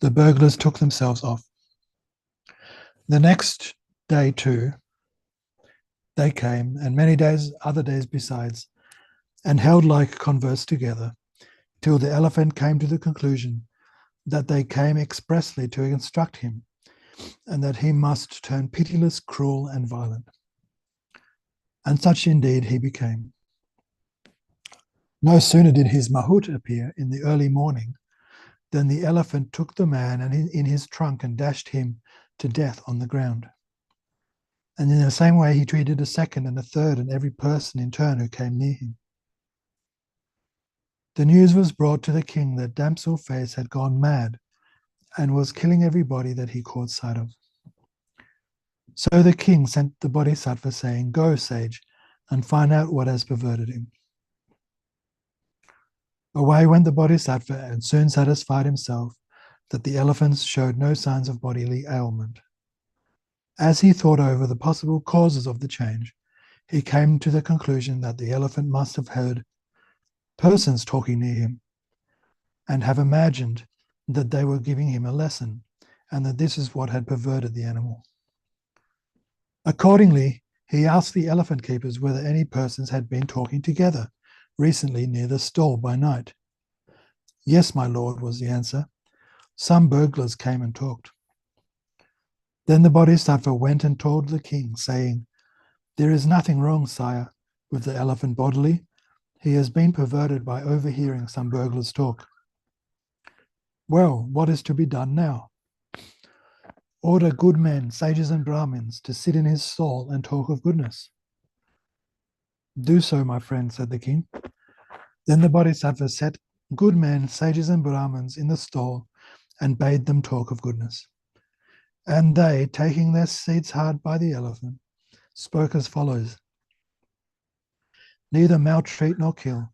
Speaker 1: the burglars took themselves off. The next day too, they came, and many other days besides, and held like converse together, till the elephant came to the conclusion that they came expressly to instruct him, and that he must turn pitiless, cruel, and violent. And such indeed he became. No sooner did his mahout appear in the early morning than the elephant took the man in his trunk and dashed him to death on the ground. And in the same way he treated a second and a third and every person in turn who came near him. The news was brought to the king that Damsel Face had gone mad and was killing everybody that he caught sight of. So the king sent the Bodhisattva saying, "Go, sage, and find out what has perverted him." Away went the Bodhisattva and soon satisfied himself that the elephants showed no signs of bodily ailment. As he thought over the possible causes of the change, he came to the conclusion that the elephant must have heard persons talking near him and have imagined that they were giving him a lesson, and that this is what had perverted the animal. Accordingly, he asked the elephant keepers whether any persons had been talking together recently near the stall by night. "Yes, my lord," was the answer. "Some burglars came and talked." Then the Bodhisattva went and told the king, saying, "There is nothing wrong, sire, with the elephant bodily. He has been perverted by overhearing some burglars talk." "Well, what is to be done now?" "Order good men, sages and Brahmins, to sit in his stall and talk of goodness." "Do so, my friend," said the king. Then the Bodhisattva set good men, sages and Brahmins in the stall and bade them talk of goodness. And they, taking their seats hard by the elephant, spoke as follows: "Neither maltreat nor kill.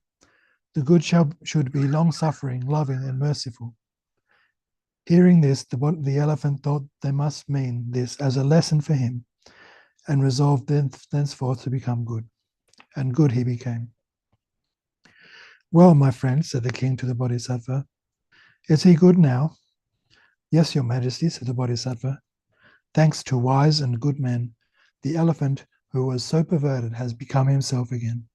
Speaker 1: The good should be long-suffering, loving, and merciful." Hearing this, the elephant thought they must mean this as a lesson for him, and resolved thenceforth to become good. And good he became. "Well, my friend," said the king to the Bodhisattva, "is he good now?" "Yes, your majesty," said the Bodhisattva. "Thanks to wise and good men, the elephant who was so perverted has become himself again."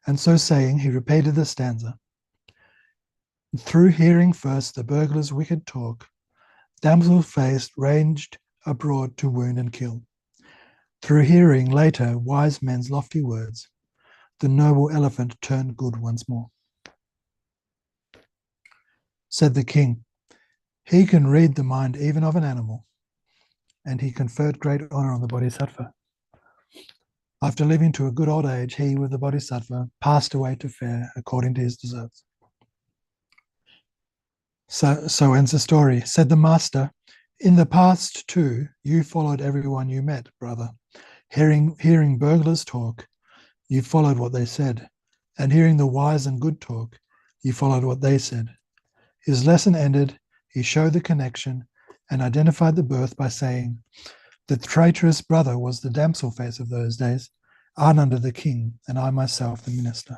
Speaker 1: And so saying, he repeated the stanza. Through hearing first the burglar's wicked talk, Damsel Face ranged abroad to wound and kill. Through hearing later wise men's lofty words, the noble elephant turned good once more. Said the king, "He can read the mind even of an animal," and he conferred great honor on the Bodhisattva. After living to a good old age, he, with the Bodhisattva, passed away to fare according to his deserts. So ends the story. Said the master, "In the past too, you followed everyone you met, brother. Hearing burglars talk, you followed what they said, and hearing the wise and good talk, you followed what they said." His lesson ended, he showed the connection and identified the birth by saying, "The traitorous brother was the Damsel Face of those days, Ananda the king, and I myself the minister.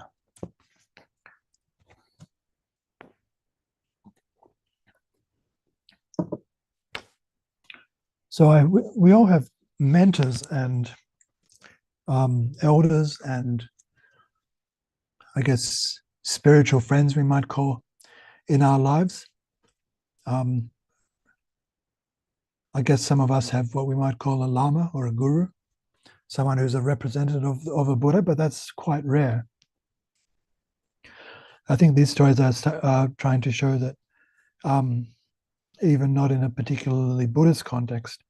Speaker 1: So we all have mentors and elders and I guess spiritual friends we might call in our lives. I guess some of us have what we might call a lama or a guru, someone who's a representative of a Buddha, but that's quite rare. I think these stories are trying to show that even not in a particularly Buddhist context,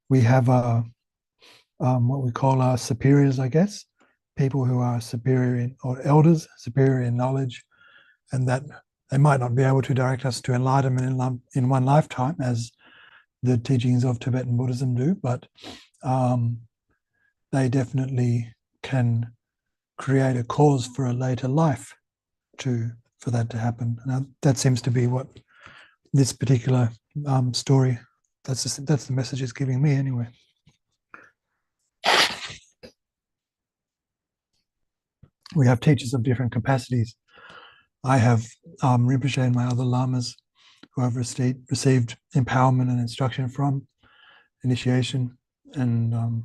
Speaker 1: we have what we call our superiors, I guess, people who are superior or elders, superior in knowledge, and that they might not be able to direct us to enlightenment in one lifetime, as the teachings of Tibetan Buddhism do, but they definitely can create a cause for a later life for that to happen. Now, that seems to be what this particular story, that's the message it's giving me anyway. We have teachers of different capacities. I have Rinpoche and my other lamas who I've received empowerment and instruction from, initiation, and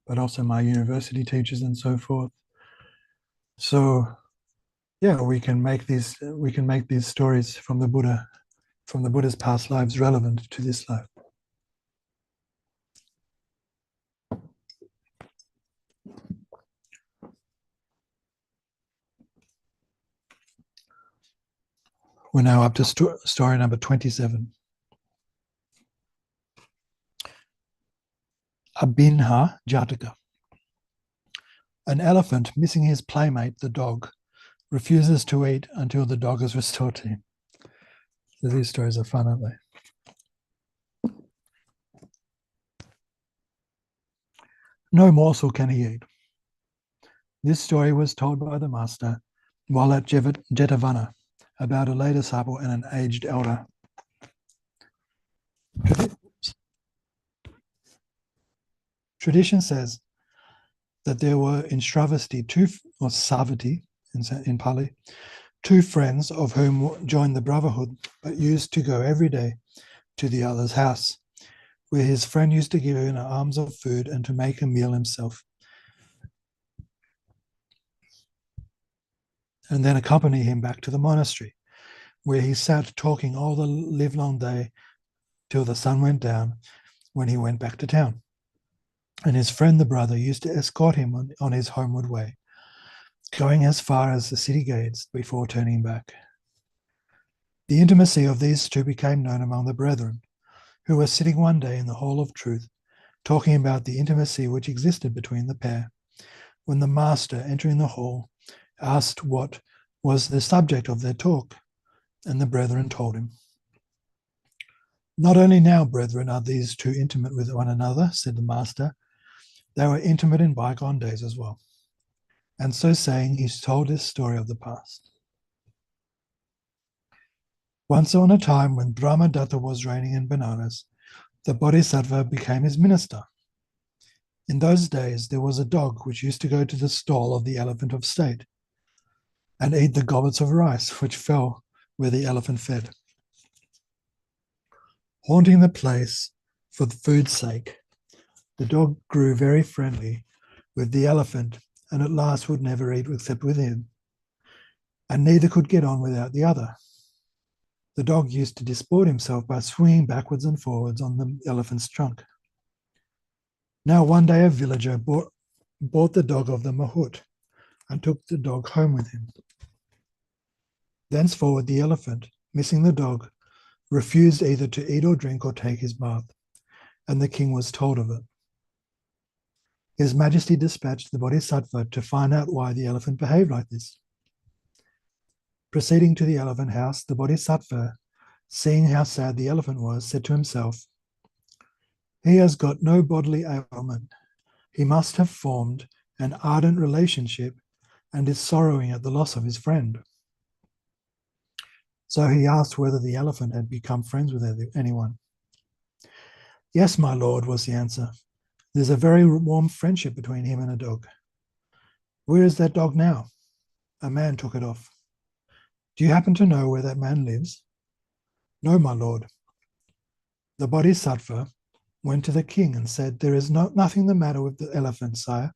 Speaker 1: but also my university teachers and so forth. So yeah, we can make these stories from the Buddha's past lives relevant to this life. We're now up to story number 27. Abhinha Jataka. An elephant missing his playmate, the dog, refuses to eat until the dog is restored to him. So these stories are fun, aren't they? No morsel can he eat. This story was told by the master while at Jetavana about a lay disciple and an aged elder. Tradition says that there were in Shravasti or Savati in Pali, two friends of whom joined the brotherhood but used to go every day to the other's house, where his friend used to give him alms of food and to make a meal himself, and then accompany him back to the monastery, where he sat talking all the livelong day till the sun went down, when he went back to town. And his friend the brother used to escort him on his homeward way, going as far as the city gates before turning back. The intimacy of these two became known among the brethren, who were sitting one day in the Hall of Truth, talking about the intimacy which existed between the pair, when the master, entering the hall, asked what was the subject of their talk, and the brethren told him. Not only now, brethren, are these two intimate with one another, said the master, they were intimate in bygone days as well. And so saying, he told this story of the past. Once on a time when Brahmadatta was reigning in Benares, the Bodhisattva became his minister. In those days, there was a dog which used to go to the stall of the elephant of state and eat the goblets of rice which fell where the elephant fed. Haunting the place for the food's sake, the dog grew very friendly with the elephant and at last would never eat except with him, and neither could get on without the other. The dog used to disport himself by swinging backwards and forwards on the elephant's trunk. Now one day a villager bought the dog of the mahout and took the dog home with him. Thenceforward the elephant, missing the dog, refused either to eat or drink or take his bath, and the king was told of it. His Majesty dispatched the Bodhisattva to find out why the elephant behaved like this. Proceeding to the elephant house, the Bodhisattva, seeing how sad the elephant was, said to himself, "He has got no bodily ailment. He must have formed an ardent relationship and is sorrowing at the loss of his friend." So he asked whether the elephant had become friends with anyone. "Yes, my lord," was the answer. "There's a very warm friendship between him and a dog." Where is that dog now? A man took it off. Do you happen to know where that man lives? No, my lord. The Bodhisattva went to the king and said, there is nothing the matter with the elephant, sire,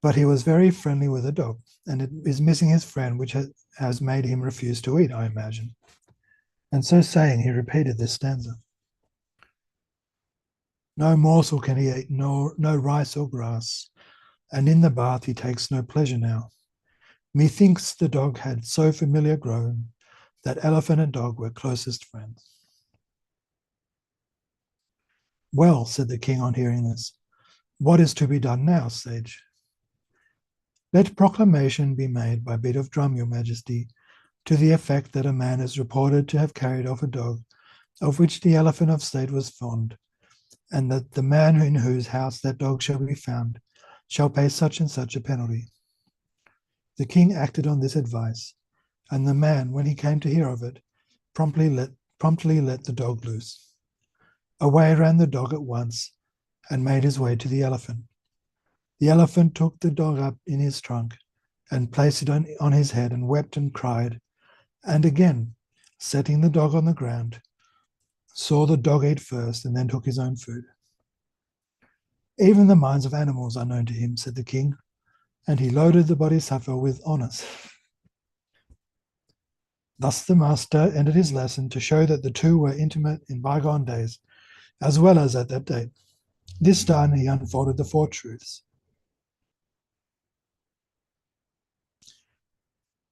Speaker 1: but he was very friendly with the dog, and it is missing his friend, which has made him refuse to eat, I imagine. And so saying, he repeated this stanza. No morsel can he eat, no rice or grass, and in the bath he takes no pleasure now. Methinks the dog had so familiar grown that elephant and dog were closest friends. Well, said the king on hearing this, what is to be done now, sage? Let proclamation be made by beat of drum, your majesty, to the effect that a man is reported to have carried off a dog, of which the elephant of state was fond, and that the man in whose house that dog shall be found shall pay such and such a penalty. The king acted on this advice, and the man, when he came to hear of it, promptly let the dog loose. Away ran the dog at once, and made his way to the elephant. The elephant took the dog up in his trunk, and placed it on his head, and wept and cried, and again, setting the dog on the ground, saw the dog eat first, and then took his own food. Even the minds of animals are known to him, said the king, and he loaded the Bodhisattva with honors. Thus the master ended his lesson to show that the two were intimate in bygone days, as well as at that date. This done, he unfolded the four truths.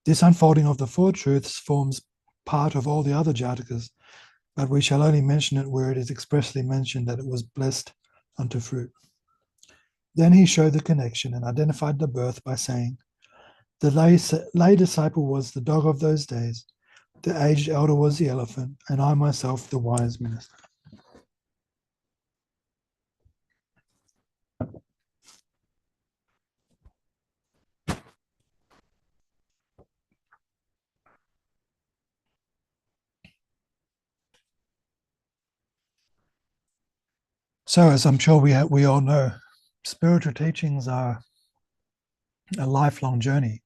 Speaker 1: This unfolding of the four truths forms part of all the other Jatakas, but we shall only mention it where it is expressly mentioned that it was blessed unto fruit. Then he showed the connection and identified the birth by saying, the lay disciple was the dog of those days, the aged elder was the elephant, and I myself the wise minister. So, as I'm sure we all know, spiritual teachings are a lifelong journey,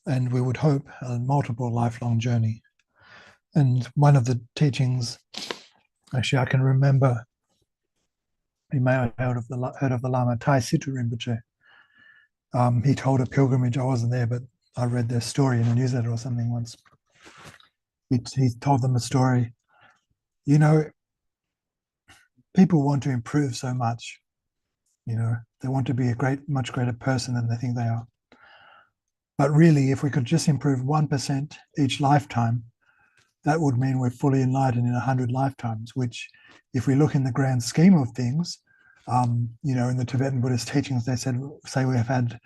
Speaker 1: and we would hope a multiple lifelong journey. And one of the teachings, actually, I can remember, you may have heard of the Lama Tai Situ Rinpoche. He told a pilgrimage, I wasn't there, but I read their story in a newsletter or something once. He told them a story. You know, people want to improve so much. You know, they want to be a much greater person than they think they are. But really, if we could just improve 1% each lifetime, that would mean we're fully enlightened in 100 lifetimes, which, if we look in the grand scheme of things, you know, in the Tibetan Buddhist teachings, they say we have had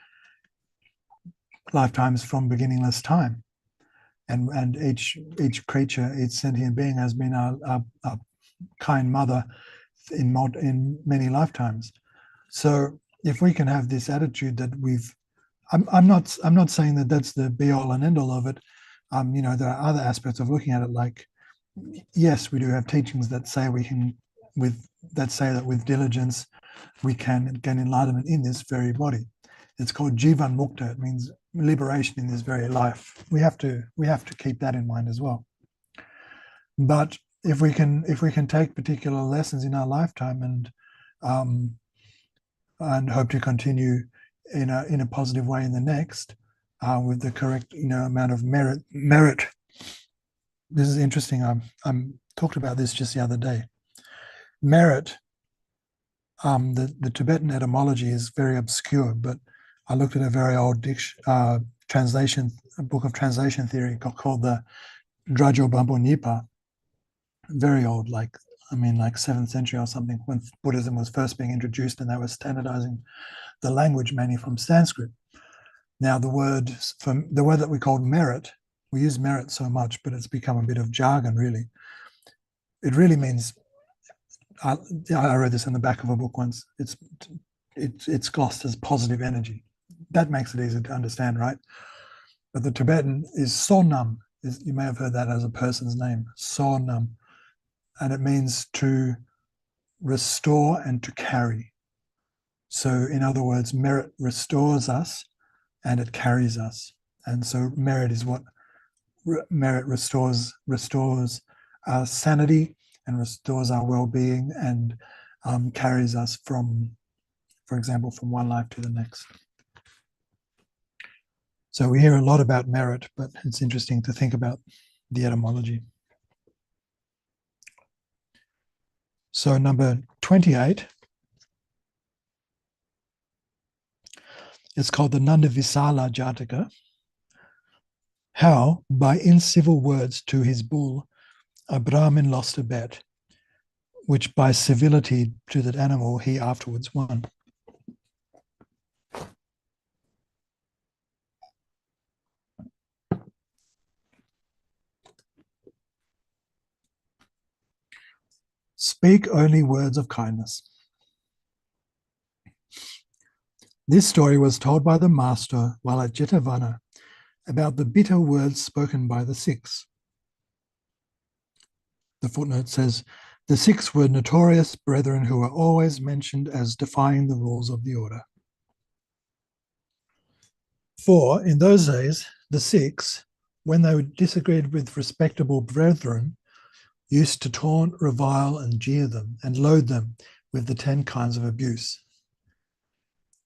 Speaker 1: lifetimes from beginningless time. And each creature, each sentient being has been a kind mother in many lifetimes. So if we can have this attitude that I'm not saying that that's the be all and end all of it. You know, there are other aspects of looking at it. Like, yes, we do have teachings that say that with diligence we can gain enlightenment in this very body. It's called Jivan Mukta. It means liberation in this very life. We have to keep that in mind as well. But if we can take particular lessons in our lifetime and hope to continue in a positive way in the next, with the correct amount of merit. This is interesting. I talked about this just the other day. Merit. The Tibetan etymology is very obscure, but I looked at a very old translation, a book of translation theory called the Drajo Bambo Nipa. Very old, like 7th century or something, when Buddhism was first being introduced and they were standardizing the language mainly from Sanskrit. Now, the word that we called merit, we use merit so much, but it's become a bit of jargon, really. It really means, I read this in the back of a book once, it's glossed as positive energy. That makes it easy to understand, right? But the Tibetan is sonam. You may have heard that as a person's name, sonam. And it means to restore and to carry. So in other words, merit restores us and it carries us. And so merit is what merit restores our sanity and restores our well-being and carries us from, for example, from one life to the next. So we hear a lot about merit, but it's interesting to think about the etymology. So number 28, it's called the Nandavisala Jataka. How, by incivil words to his bull, a Brahmin lost a bet, which by civility to that animal he afterwards won. Speak only words of kindness. This story was told by the master while at Jetavana about the bitter words spoken by the Sikhs. The footnote says, the Sikhs were notorious brethren who were always mentioned as defying the rules of the order. For in those days, the Sikhs, when they disagreed with respectable brethren, used to taunt, revile, and jeer them, and load them with the 10 kinds of abuse.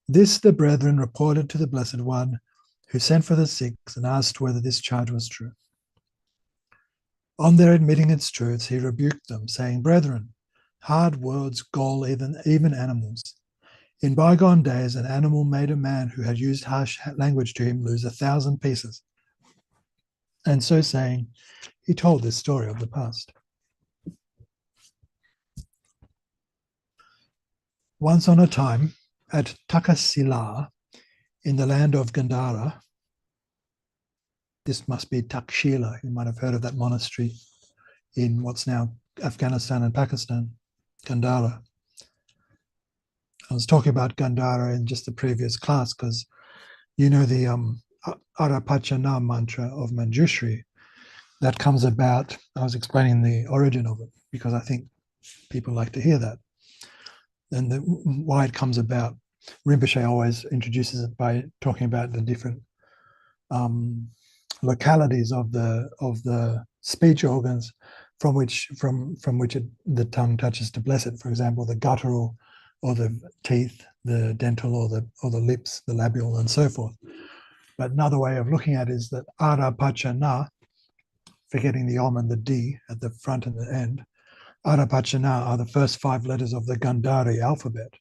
Speaker 1: This the brethren reported to the Blessed One, who sent for the Sikhs and asked whether this charge was true. On their admitting its truths, he rebuked them, saying, brethren, hard words gall even animals. In bygone days, an animal made a man who had used harsh language to him lose 1,000 pieces. And so saying, he told this story of the past. Once on a time, at Takasila, in the land of Gandhara, this must be Takshila, you might have heard of that monastery in what's now Afghanistan and Pakistan, Gandhara. I was talking about Gandhara in just the previous class because you know the Arapachana mantra of Manjushri that comes about. I was explaining the origin of it because I think people like to hear that. And why it comes about. Rinpoche always introduces it by talking about the different localities of the speech organs from which the tongue touches to bless it. For example, the guttural, or the teeth, the dental, or the lips, the labial, and so forth. But another way of looking at it is that Arapachana, forgetting the Om and the D at the front and the end, Arapachana are the first 5 letters of the Gandhari alphabet.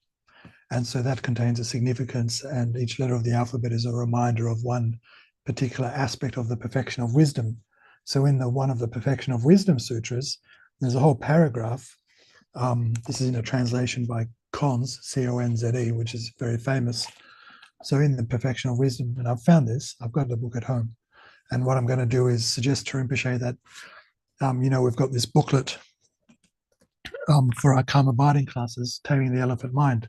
Speaker 1: And so that contains a significance, and each letter of the alphabet is a reminder of one particular aspect of the perfection of wisdom. So in one of the perfection of wisdom sutras, there's a whole paragraph. This is in a translation by Conze, C-O-N-Z-E, which is very famous. So in the perfection of wisdom, and I've found this, I've got the book at home. And what I'm going to do is suggest to Rinpoche that, we've got this booklet for our karma abiding classes, Taming the Elephant Mind.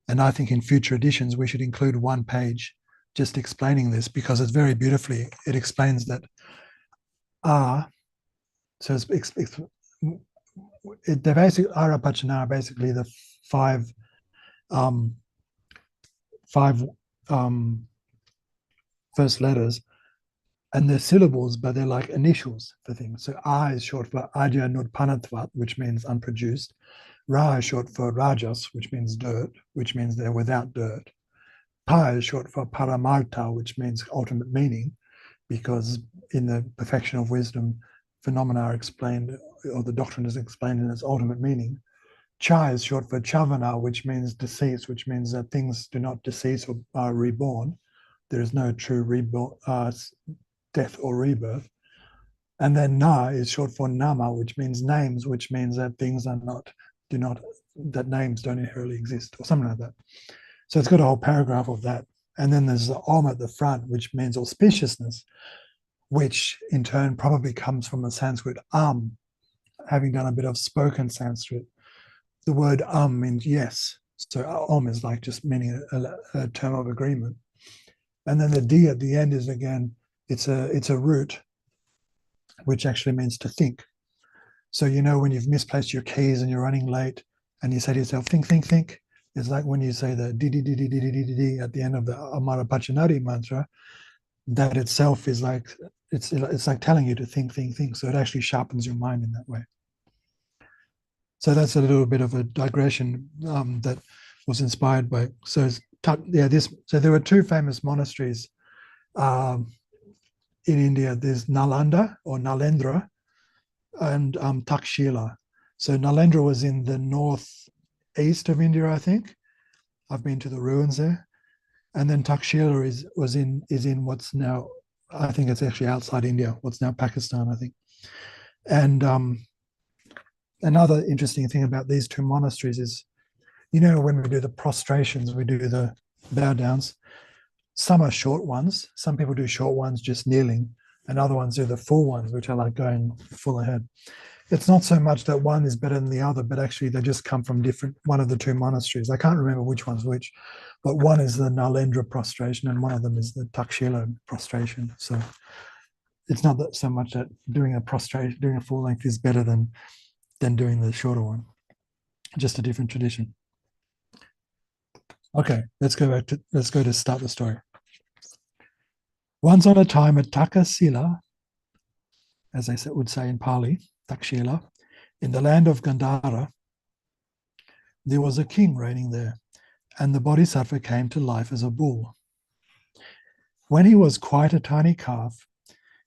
Speaker 1: And I think in future editions, we should include one page just explaining this, because it's very beautifully, it explains that so they basically, Arapachana are basically the five first letters, and they're syllables, but they're like initials for things. So A is short for Adya Nudpanatvat, which means unproduced. Ra is short for Rajas, which means dirt, which means they're without dirt. Pa is short for Paramartha, which means ultimate meaning, because in the perfection of wisdom, phenomena are explained, or the doctrine is explained in its ultimate meaning. Cha is short for Chavana, which means decease, which means that things do not decease or are reborn. There is no true death or rebirth. And then Na is short for Nama, which means names, which means that things that names don't inherently exist, or something like that. So it's got a whole paragraph of that. And then there's the Om at the front, which means auspiciousness, which in turn probably comes from the Sanskrit having done a bit of spoken Sanskrit. The word means yes. So Om is like just meaning a term of agreement. And then the D at the end is, again, it's a root, which actually means to think. So when you've misplaced your keys and you're running late, and you say to yourself, think, think, think, It's like when you say the di di di di di di di di at the end of the Amara Pachanari mantra, that itself is like it's like telling you to think. So it actually sharpens your mind in that way. So that's a little bit of a digression that was inspired by. So there were two famous monasteries um, in India. There's Nalanda or Nalendra and Takshila. So Nalendra was in the northeast of India, I think. I've been to the ruins there, and then Takshila is in what's now, I think it's actually outside India, what's now Pakistan, I think. And another interesting thing about these two monasteries is, when we do the prostrations, we do the bow downs. Some are short ones. Some people do short ones just kneeling, and other ones do the full ones, which are like going full ahead. It's not so much that one is better than the other, but actually they just come from one of the two monasteries. I can't remember which one's which, but one is the Nalendra prostration and one of them is the Takshila prostration. So it's not that so much that doing a full length is better than doing the shorter one. Just a different tradition. Okay, let's go to start the story. Once on a time at Takasila, as they would say in Pali, Takshila, in the land of Gandhara, there was a king reigning there, and the Bodhisattva came to life as a bull. When he was quite a tiny calf,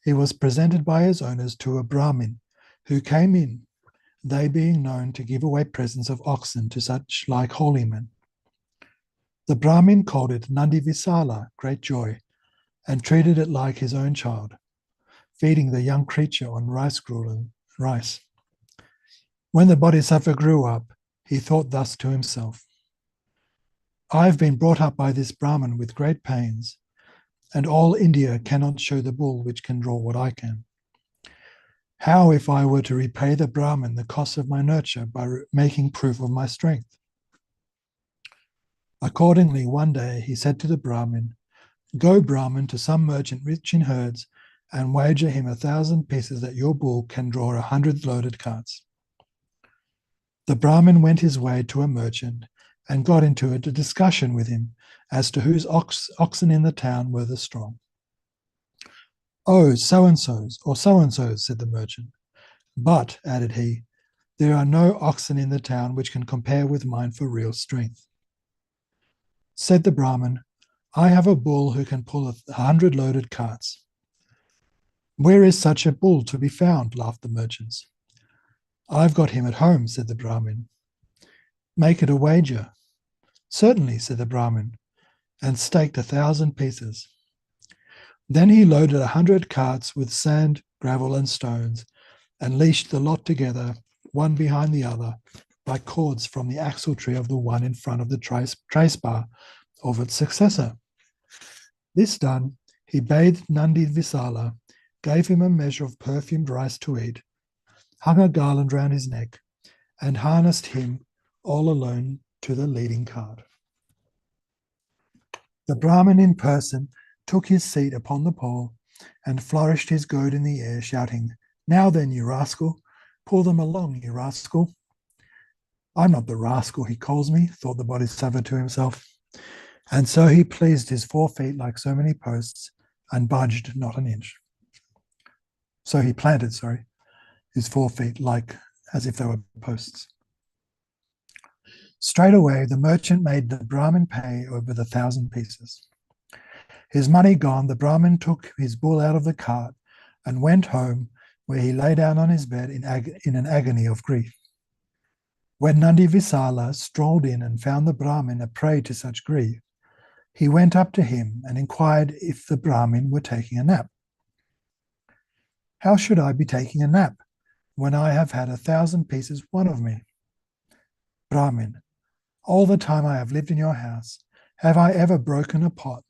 Speaker 1: he was presented by his owners to a Brahmin, who came in, they being known to give away presents of oxen to such like holy men. The Brahmin called it Nandi Visala, great joy, and treated it like his own child, feeding the young creature on rice gruel and rice. When the Bodhisattva grew up, he thought thus to himself, I've been brought up by this Brahmin with great pains, and all India cannot show the bull which can draw what I can. How if I were to repay the Brahmin the cost of my nurture by making proof of my strength? Accordingly, one day he said to the Brahmin, Go, Brahmin, to some merchant rich in herds and wager him 1,000 pieces that your bull can draw 100 loaded carts. The Brahmin went his way to a merchant and got into a discussion with him as to whose oxen in the town were the strong. Oh, so-and-so's or so-and-so's, said the merchant. But, added he, there are no oxen in the town which can compare with mine for real strength. Said the Brahmin, I have a bull who can pull 100 loaded carts. Where is such a bull to be found? Laughed the merchants. I've got him at home, said the Brahmin. Make it a wager. Certainly, said the Brahmin, and staked 1,000 pieces. Then he loaded 100 carts with sand, gravel, and stones, and leashed the lot together, one behind the other, by cords from the axle tree of the one in front of the trace bar of its successor. This done, he bathed Nandi Visala, gave him a measure of perfumed rice to eat, hung a garland round his neck, and harnessed him all alone to the leading cart. The Brahmin in person took his seat upon the pole and flourished his goad in the air, shouting, Now then, you rascal, pull them along, you rascal. I'm not the rascal he calls me, thought the Bodhisattva to himself. And so he pleased his 4 feet like so many posts and budged not an inch. So he planted, his 4 feet like as if they were posts. Straight away, the merchant made the Brahmin pay over the 1,000 pieces. His money gone, the Brahmin took his bull out of the cart and went home, where he lay down on his bed in an agony of grief. When Nandi Visala strolled in and found the Brahmin a prey to such grief, he went up to him and inquired if the Brahmin were taking a nap. How should I be taking a nap when I have had 1,000 pieces won of me? Brahmin, all the time I have lived in your house, have I ever broken a pot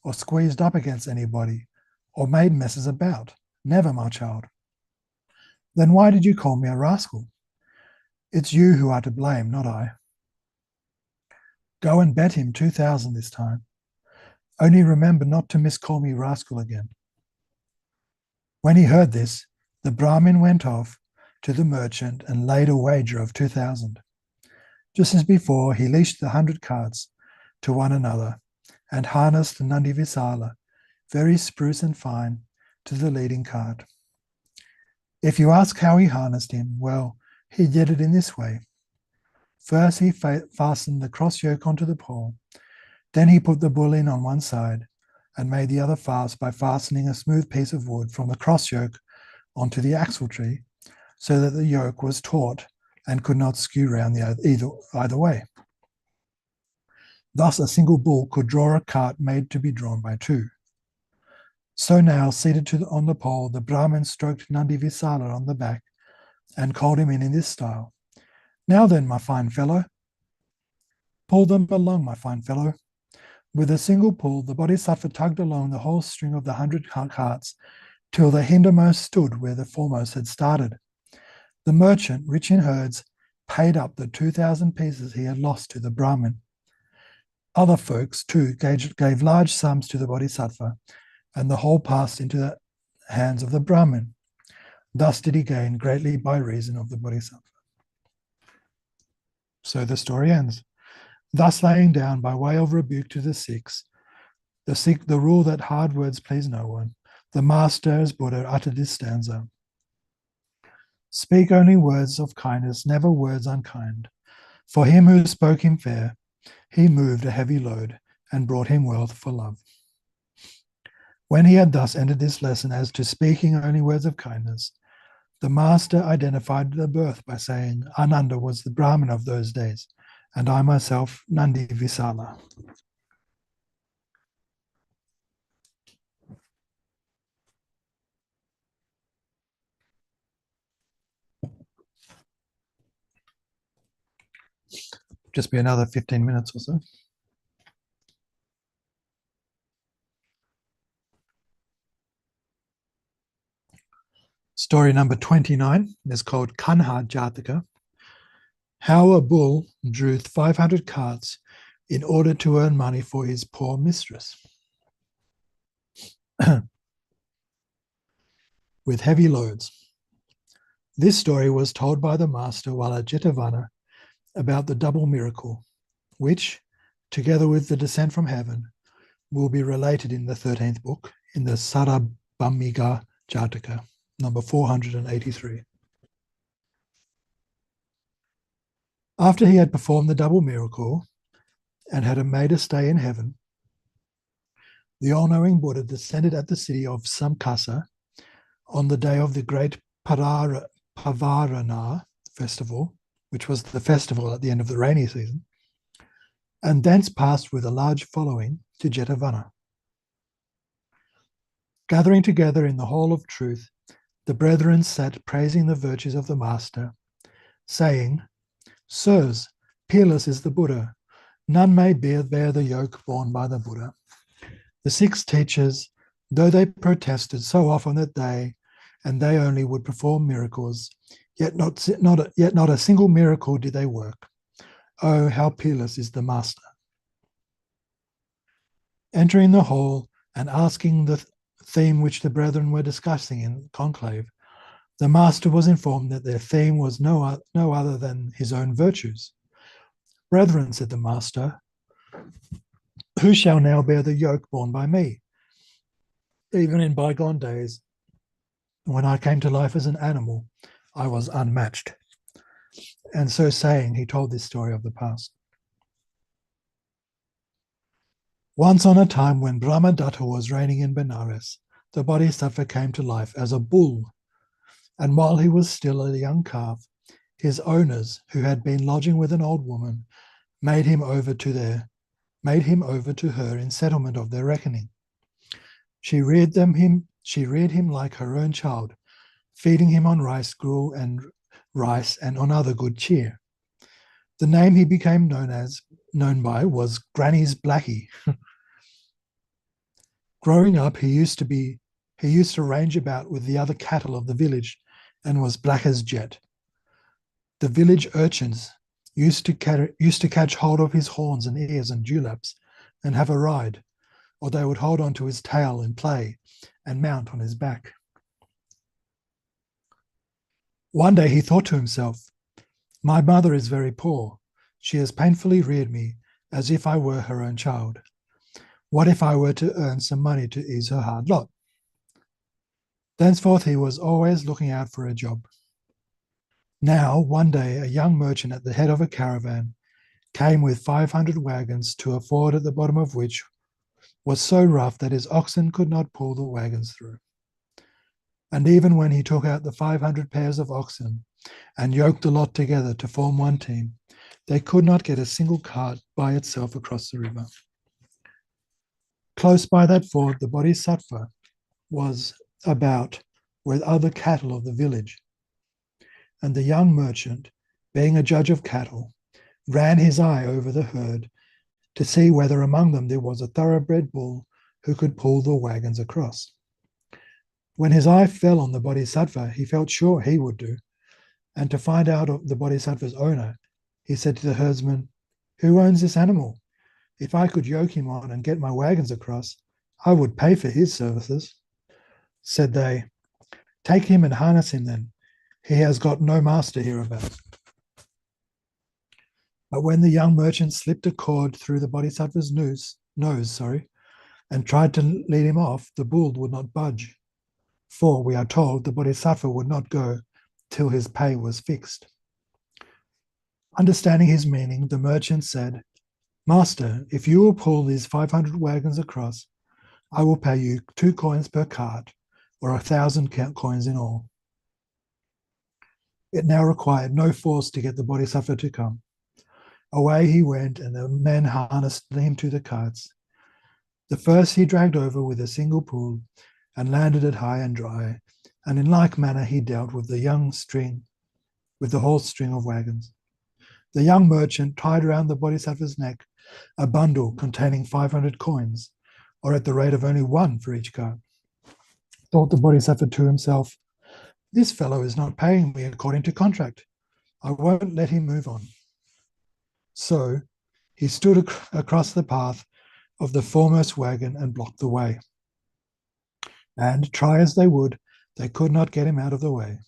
Speaker 1: or squeezed up against anybody or made messes about? Never, my child. Then why did you call me a rascal? It's you who are to blame, not I. Go and bet him 2,000 this time. Only remember not to miscall me rascal again. When he heard this, the Brahmin went off to the merchant and laid a wager of 2,000. Just as before, he leashed the 100 carts to one another and harnessed Nandi Visala, very spruce and fine, to the leading cart. If you ask how he harnessed him, well, he did it in this way. First, he fastened the cross yoke onto the pole. Then he put the bull in on one side and made the other fast by fastening a smooth piece of wood from the cross yoke onto the axle tree, so that the yoke was taut and could not skew round either way. Thus, a single bull could draw a cart made to be drawn by two. So now, seated on the pole, the Brahmin stroked Nandi Visala on the back and called him in this style. Now then, my fine fellow, pull them along, my fine fellow. With a single pull, the Bodhisattva tugged along the whole string of the 100 carts till the hindermost stood where the foremost had started. The merchant, rich in herds, paid up the 2,000 pieces he had lost to the Brahmin. Other folks, too, gave large sums to the Bodhisattva, and the whole passed into the hands of the Brahmin. Thus did he gain greatly by reason of the Bodhisattva. So the story ends. Thus laying down by way of rebuke to the Sikhs, the rule that hard words please no one, the master as Buddha uttered this stanza. Speak only words of kindness, never words unkind. For him who spoke him fair, he moved a heavy load and brought him wealth for love. When he had thus ended this lesson as to speaking only words of kindness, the master identified the birth by saying, Ananda was the Brahmin of those days, and I myself, Nandi Visala. Just be another 15 minutes or so. Story number 29 is called Kanha Jataka. How a bull drew 500 carts in order to earn money for his poor mistress. With heavy loads. This story was told by the master while at Jetavana about the double miracle, which, together with the descent from heaven, will be related in the 13th book, in the Sarabhamiga Jataka, number 483. After he had performed the double miracle and had made a stay in heaven, the all-knowing Buddha descended at the city of Samkasa on the day of the great Pavarana festival, which was the festival at the end of the rainy season, and thence passed with a large following to Jetavana. Gathering together in the hall of truth, the brethren sat praising the virtues of the master, saying, Sirs, peerless is the Buddha. None may bear the yoke borne by the Buddha. The 6 teachers, though they protested so often that they only would perform miracles, yet not a single miracle did they work. Oh, how peerless is the master. Entering the hall and asking the theme which the brethren were discussing in conclave, the master was informed that their theme was no other than his own virtues. Brethren, said the master, who shall now bear the yoke borne by me? Even in bygone days, when I came to life as an animal, I was unmatched. And so saying, he told this story of the past. Once on a time when Brahmadatta was reigning in Benares, the Bodhisattva came to life as a bull. And while he was still a young calf, his owners, who had been lodging with an old woman, made him over to her in settlement of their reckoning. She reared him like her own child, feeding him on rice gruel and rice and on other good cheer. The name he became known by was Granny's Blackie. Growing up, he used to range about with the other cattle of the village and was black as jet. The village urchins used to catch hold of his horns and ears and dewlaps and have a ride, or they would hold on to his tail and play and mount on his back. One day he thought to himself, my mother is very poor. She has painfully reared me as if I were her own child. What if I were to earn some money to ease her hard lot? Thenceforth he was always looking out for a job. Now, one day, a young merchant at the head of a caravan came with 500 wagons to a ford at the bottom of which was so rough that his oxen could not pull the wagons through. And even when he took out the 500 pairs of oxen and yoked the lot together to form one team, they could not get a single cart by itself across the river. Close by that ford, the Bodhisattva was about with other cattle of the village. And the young merchant, being a judge of cattle, ran his eye over the herd to see whether among them there was a thoroughbred bull who could pull the wagons across. When his eye fell on the Bodhisattva, he felt sure he would do. And to find out of the Bodhisattva's owner, he said to the herdsman, "Who owns this animal? If I could yoke him on and get my wagons across, I would pay for his services." Said they, "Take him and harness him then. He has got no master hereabouts." But when the young merchant slipped a cord through the Bodhisattva's nose, and tried to lead him off, the bull would not budge. For we are told the Bodhisattva would not go till his pay was fixed. Understanding his meaning, the merchant said, "Master, if you will pull these 500 wagons across, I will pay you 2 coins per cart, or 1,000 coins in all." It now required no force to get the Bodhisattva to come. Away he went, and the men harnessed him to the carts. The first he dragged over with a single pull, and landed it high and dry, and in like manner he dealt with the whole string of wagons. The young merchant tied around the Bodhisattva's neck a bundle containing 500 coins, or at the rate of only 1 for each cart. Thought the Bodhisattva to himself, "This fellow is not paying me according to contract. I won't let him move on." So he stood across the path of the foremost wagon and blocked the way. And try as they would, they could not get him out of the way.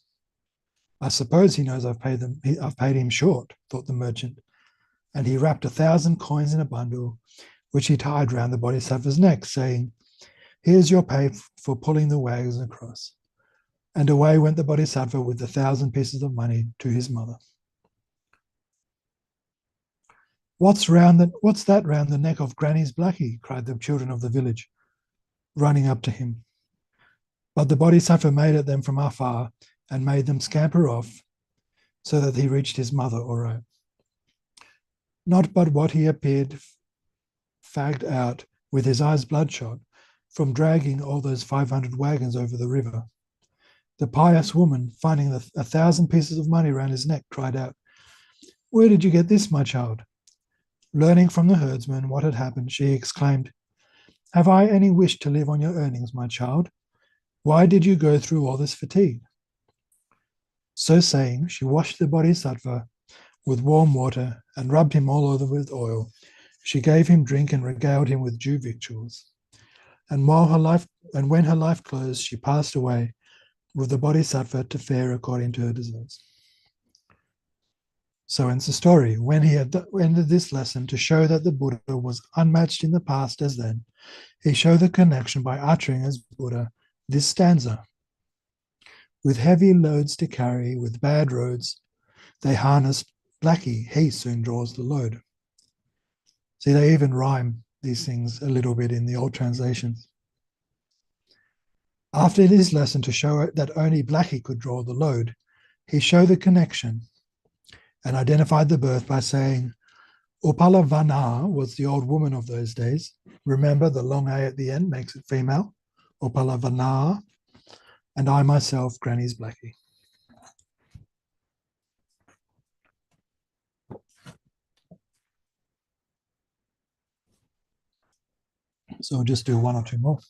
Speaker 1: "I suppose he knows I've paid him short," thought the merchant, and he wrapped 1,000 coins in a bundle, which he tied round the Bodhisattva's neck, saying, "Here's your pay for pulling the wagons across." And away went the Bodhisattva with the 1,000 pieces of money to his mother. What's that round the neck of Granny's blackie?" cried the children of the village, running up to him. But the Bodhisattva made at them from afar and made them scamper off, so that he reached his mother all right. Not but what he appeared fagged out, with his eyes bloodshot, from dragging all those 500 wagons over the river. The pious woman, finding 1,000 pieces of money round his neck, cried out, "Where did you get this, my child?" Learning from the herdsman what had happened, she exclaimed, "Have I any wish to live on your earnings, my child? Why did you go through all this fatigue?" So saying, she washed the Bodhisattva with warm water and rubbed him all over with oil. She gave him drink and regaled him with due victuals. And when her life closed, she passed away with the Bodhisattva to fare according to her deserts. So ends the story. When he had ended this lesson to show that the Buddha was unmatched in the past as then, he showed the connection by uttering as Buddha this stanza. With heavy loads to carry, with bad roads, they harnessed Blackie, he soon draws the load. See, they even rhyme these things a little bit in the old translations. After this lesson to show that only Blackie could draw the load, he showed the connection and identified the birth by saying, Upalavana was the old woman of those days. Remember, the long A at the end makes it female. Upalavana, and I myself, Granny's Blackie. So I'll just do 1 or 2 more.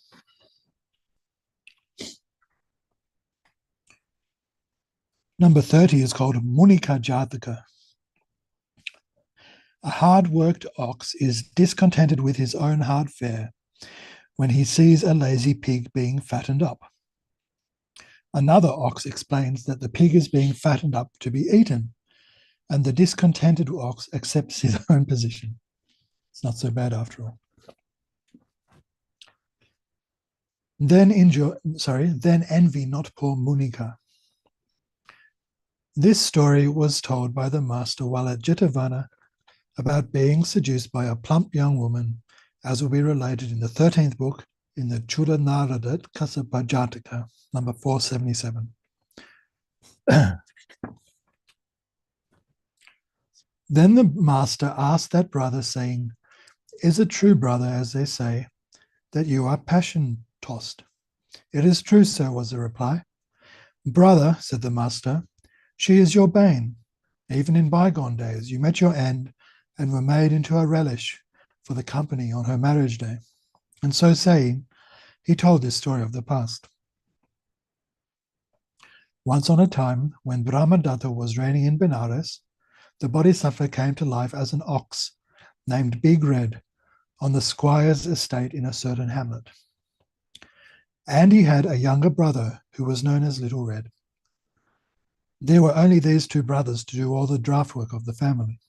Speaker 1: Number 30 is called Munika Jataka. A hard-worked ox is discontented with his own hard fare when he sees a lazy pig being fattened up. Another ox explains that the pig is being fattened up to be eaten, and the discontented ox accepts his own position. It's not so bad after all. Then envy not poor Munika. This story was told by the master while at Jetavana about being seduced by a plump young woman, as will be related in the 13th book in the Chula Narada Kasapa Jataka, number 477. Then the master asked that brother, saying, "Is it true, brother, as they say, that you are passion-tossed?" "It is true, sir," was the reply. "Brother," said the master, "she is your bane. Even in bygone days, you met your end and were made into a relish for the company on her marriage day." And so saying, he told this story of the past. Once on a time, when Brahmadatta was reigning in Benares, the Bodhisattva came to life as an ox named Big Red on the squire's estate in a certain hamlet. And he had a younger brother who was known as Little Red. There were only these two brothers to do all the draft work of the family.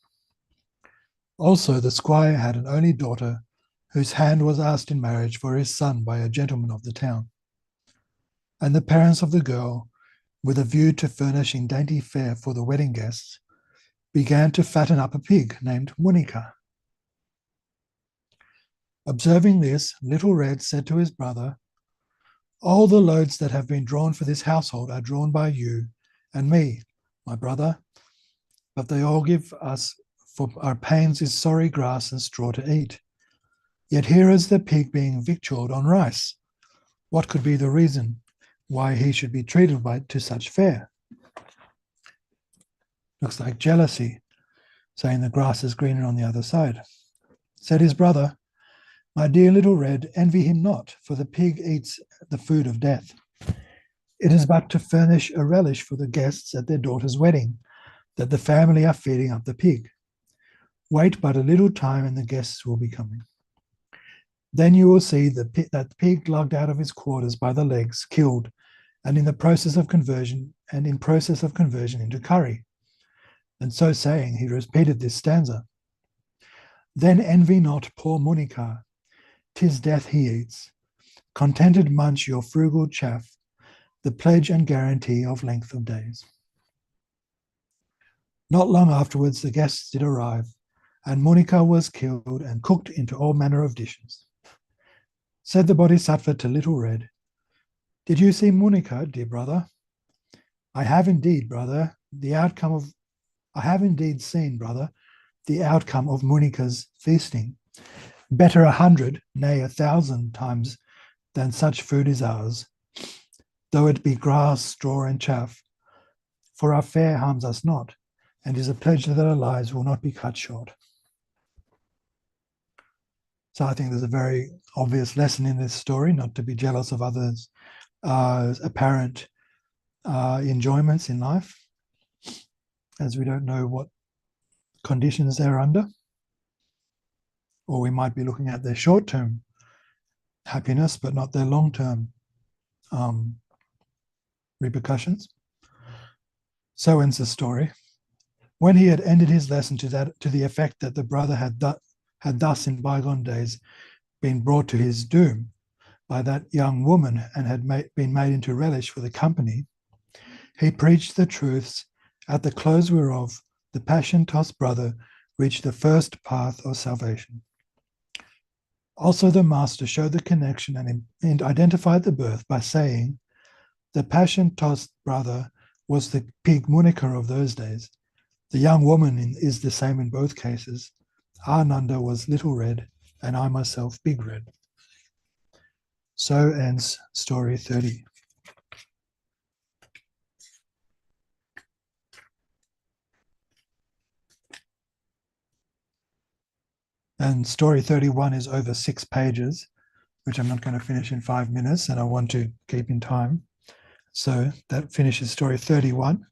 Speaker 1: Also, the squire had an only daughter whose hand was asked in marriage for his son by a gentleman of the town. And the parents of the girl, with a view to furnishing dainty fare for the wedding guests, began to fatten up a pig named Munika. Observing this, Little Red said to his brother, "All the loads that have been drawn for this household are drawn by you and me, my brother, but they all give us for our pains is sorry grass and straw to eat. Yet here is the pig being victualled on rice. What could be the reason why he should be treated to such fare?" Looks like jealousy, saying the grass is greener on the other side. Said his brother, "My dear Little Red, envy him not, for the pig eats the food of death. It is but to furnish a relish for the guests at their daughter's wedding that the family are feeding up the pig. Wait but a little time and the guests will be coming. Then you will see that pig lugged out of his quarters by the legs, killed, and in process of conversion into curry." And so saying, he repeated this stanza. "Then envy not poor Munika, 'tis death he eats. Contented munch your frugal chaff, the pledge and guarantee of length of days." Not long afterwards, the guests did arrive, and Munika was killed and cooked into all manner of dishes. Said the Bodhisattva to Little Red, "Did you see Munika, dear brother?" "I have indeed, brother, I have indeed seen, brother, the outcome of Munika's feasting. Better 100, nay 1,000 times than such food is ours, though it be grass, straw, and chaff, for our fare harms us not, and is a pledge that our lives will not be cut short." So I think there's a very obvious lesson in this story, not to be jealous of others' apparent enjoyments in life, as we don't know what conditions they're under, or we might be looking at their short-term happiness, but not their long-term repercussions. So ends the story. When he had ended his lesson to the effect that the brother had thus in bygone days been brought to his doom by that young woman and had been made into relish for the company, he preached the truths, at the close whereof the passion-tossed brother reached the first path of salvation. Also the master showed the connection and identified the birth by saying, "The passion-tossed brother was the pig Munika of those days. The young woman is the same in both cases. Ananda was Little Red, and I myself Big Red." So ends story 30. And story 31 is over 6 pages, which I'm not going to finish in 5 minutes, and I want to keep in time. So that finishes story 31.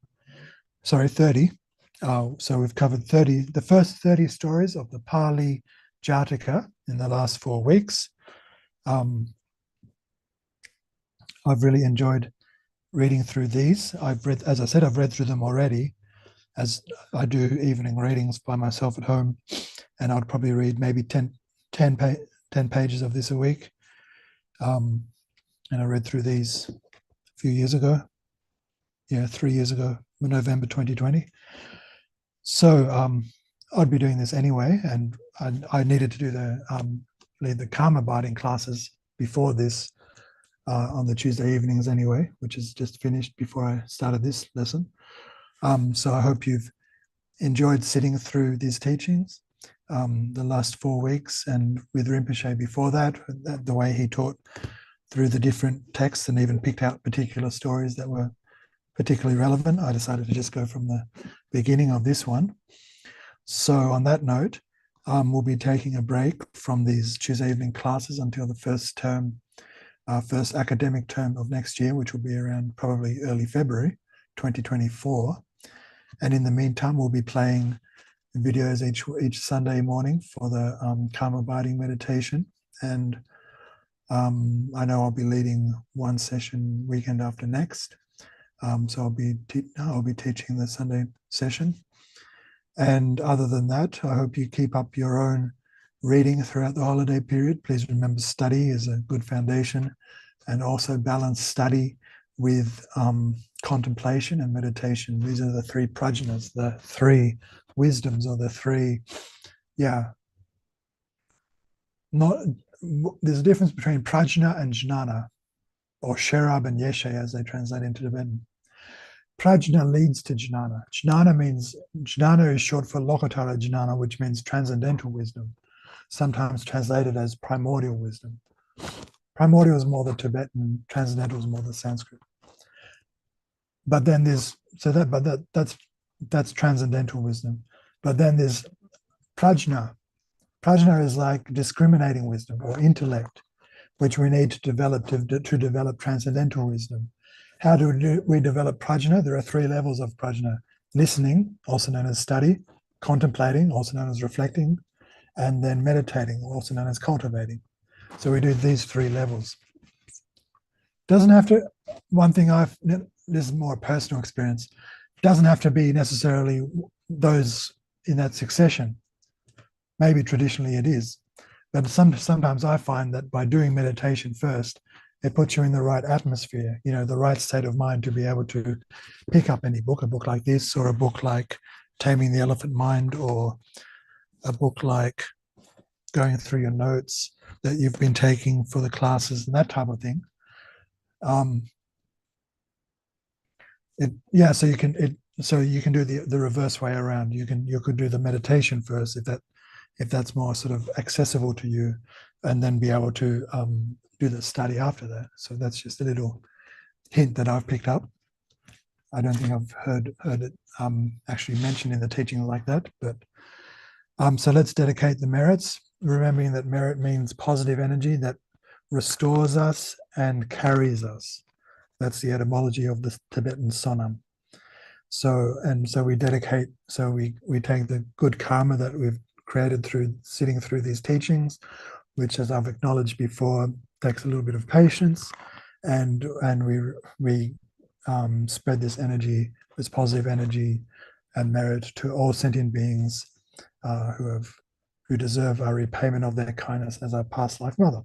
Speaker 1: Sorry, 30. So we've covered the first 30 stories of the Pali Jataka in the last 4 weeks. I've really enjoyed reading through these. As I said, I've read through them already, as I do evening readings by myself at home, and I'd probably read maybe 10 pages of this a week. And I read through these a few years ago. Yeah, 3 years ago, November 2020. So I'd be doing this anyway, and I needed to do lead the karma binding classes before this on the Tuesday evenings anyway, which is just finished before I started this lesson. So I hope you've enjoyed sitting through these teachings the last 4 weeks, and with Rinpoche before that, the way he taught through the different texts and even picked out particular stories that were particularly relevant. I decided to just go from the beginning of this one. So on that note, we'll be taking a break from these Tuesday evening classes until the first academic term of next year, which will be around probably early February 2024. And in the meantime, we'll be playing videos each Sunday morning for the karma binding meditation. And I know I'll be leading one session weekend after next. So I'll be teaching the Sunday session. And other than that, I hope you keep up your own reading throughout the holiday period. Please remember, study is a good foundation, and also balance study with contemplation and meditation. These are the three prajnas, the three wisdoms, or the three, there's a difference between prajna and jnana, or sherab and yeshe as they translate into Tibetan. Prajna leads to jnana. Jnana is short for Lokotara jnana, which means transcendental wisdom, sometimes translated as primordial wisdom. Primordial is more the Tibetan, transcendental is more the Sanskrit. But then that's transcendental wisdom. But then there's prajna. Prajna is like discriminating wisdom or intellect, which we need to develop to develop transcendental wisdom. How do we develop prajna? There are 3 levels of prajna: listening, also known as study; contemplating, also known as reflecting; and then meditating, also known as cultivating. So we do these 3 levels. Doesn't have to, this is more a personal experience, doesn't have to be necessarily those in that succession. Maybe traditionally it is, but sometimes I find that by doing meditation first, it puts you in the right atmosphere, the right state of mind to be able to pick up any book, a book like this, or a book like Taming the Elephant Mind, or a book like going through your notes that you've been taking for the classes and that type of thing. So you can do the reverse way around. You could do the meditation first if that's more sort of accessible to you, and then be able to do the study after that. So that's just a little hint that I've picked up. I don't think I've heard it actually mentioned in the teaching like that. But so let's dedicate the merits, remembering that merit means positive energy that restores us and carries us. That's the etymology of the Tibetan sonam. So we dedicate, we take the good karma that we've created through sitting through these teachings, which, as I've acknowledged before, takes a little bit of patience, and we spread this energy, this positive energy and merit, to all sentient beings who deserve our repayment of their kindness as our past life mother.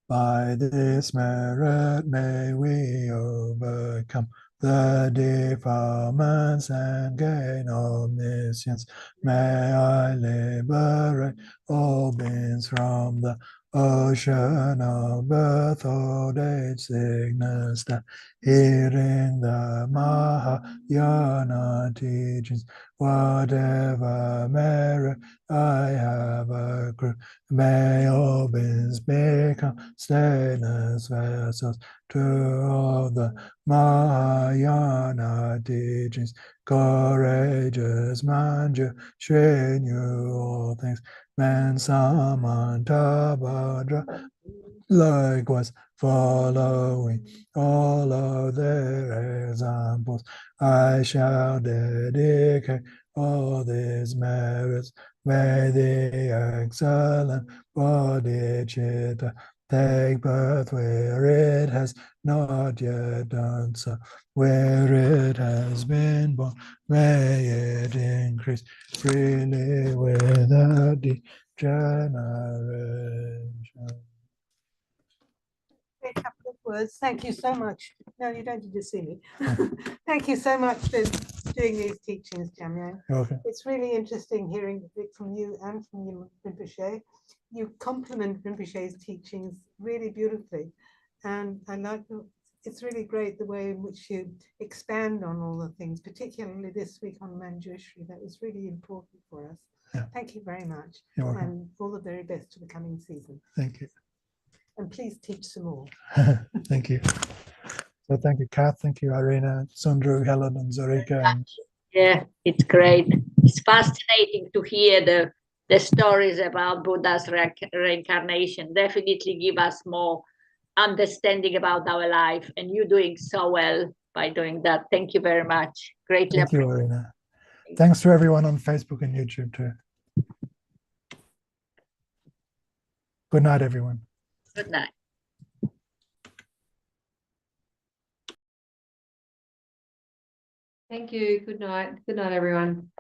Speaker 1: By this merit may we overcome the defilements and gain omniscience. May I liberate all beings from the ocean of birth, old age, sickness, death. Hearing the Mahayana teachings, whatever merit I have accrued, may all beings become stainless vessels to all the Mahayana teachings. Courageous Manju, Shenu all things, Man Samanta Bhadra, likewise following all of their examples, I shall dedicate all these merits. May the excellent Bodhicitta take birth where it has not yet done so. Where it has been born, may it increase freely without degeneration.
Speaker 2: A couple of words. Thank you so much. No, you don't need to see me. Thank you so much for doing these teachings, Jamyang.
Speaker 1: Okay.
Speaker 2: It's really interesting hearing it from you and from you, Rinpoche. You complement Rinpoche's teachings really beautifully. And I like it's really great the way in which you expand on all the things, particularly this week on Manjushri. That was really important for us.
Speaker 1: Yeah.
Speaker 2: Thank you very much.
Speaker 1: You're welcome.
Speaker 2: And all the very best to the coming season.
Speaker 1: Thank you.
Speaker 2: And please teach some more.
Speaker 1: Thank you. So thank you, Kath. Thank you, Irina, Sundru, Helen, and Zorika. And
Speaker 3: yeah, it's great. It's fascinating to hear the stories about Buddha's reincarnation. Definitely give us more understanding about our life, and you're doing so well by doing that. Thank you very much. Greatly
Speaker 1: thank you, Irina. Thanks to everyone on Facebook and YouTube too. Good night, everyone.
Speaker 3: Good night.
Speaker 4: Thank you. Good night. Good night, everyone.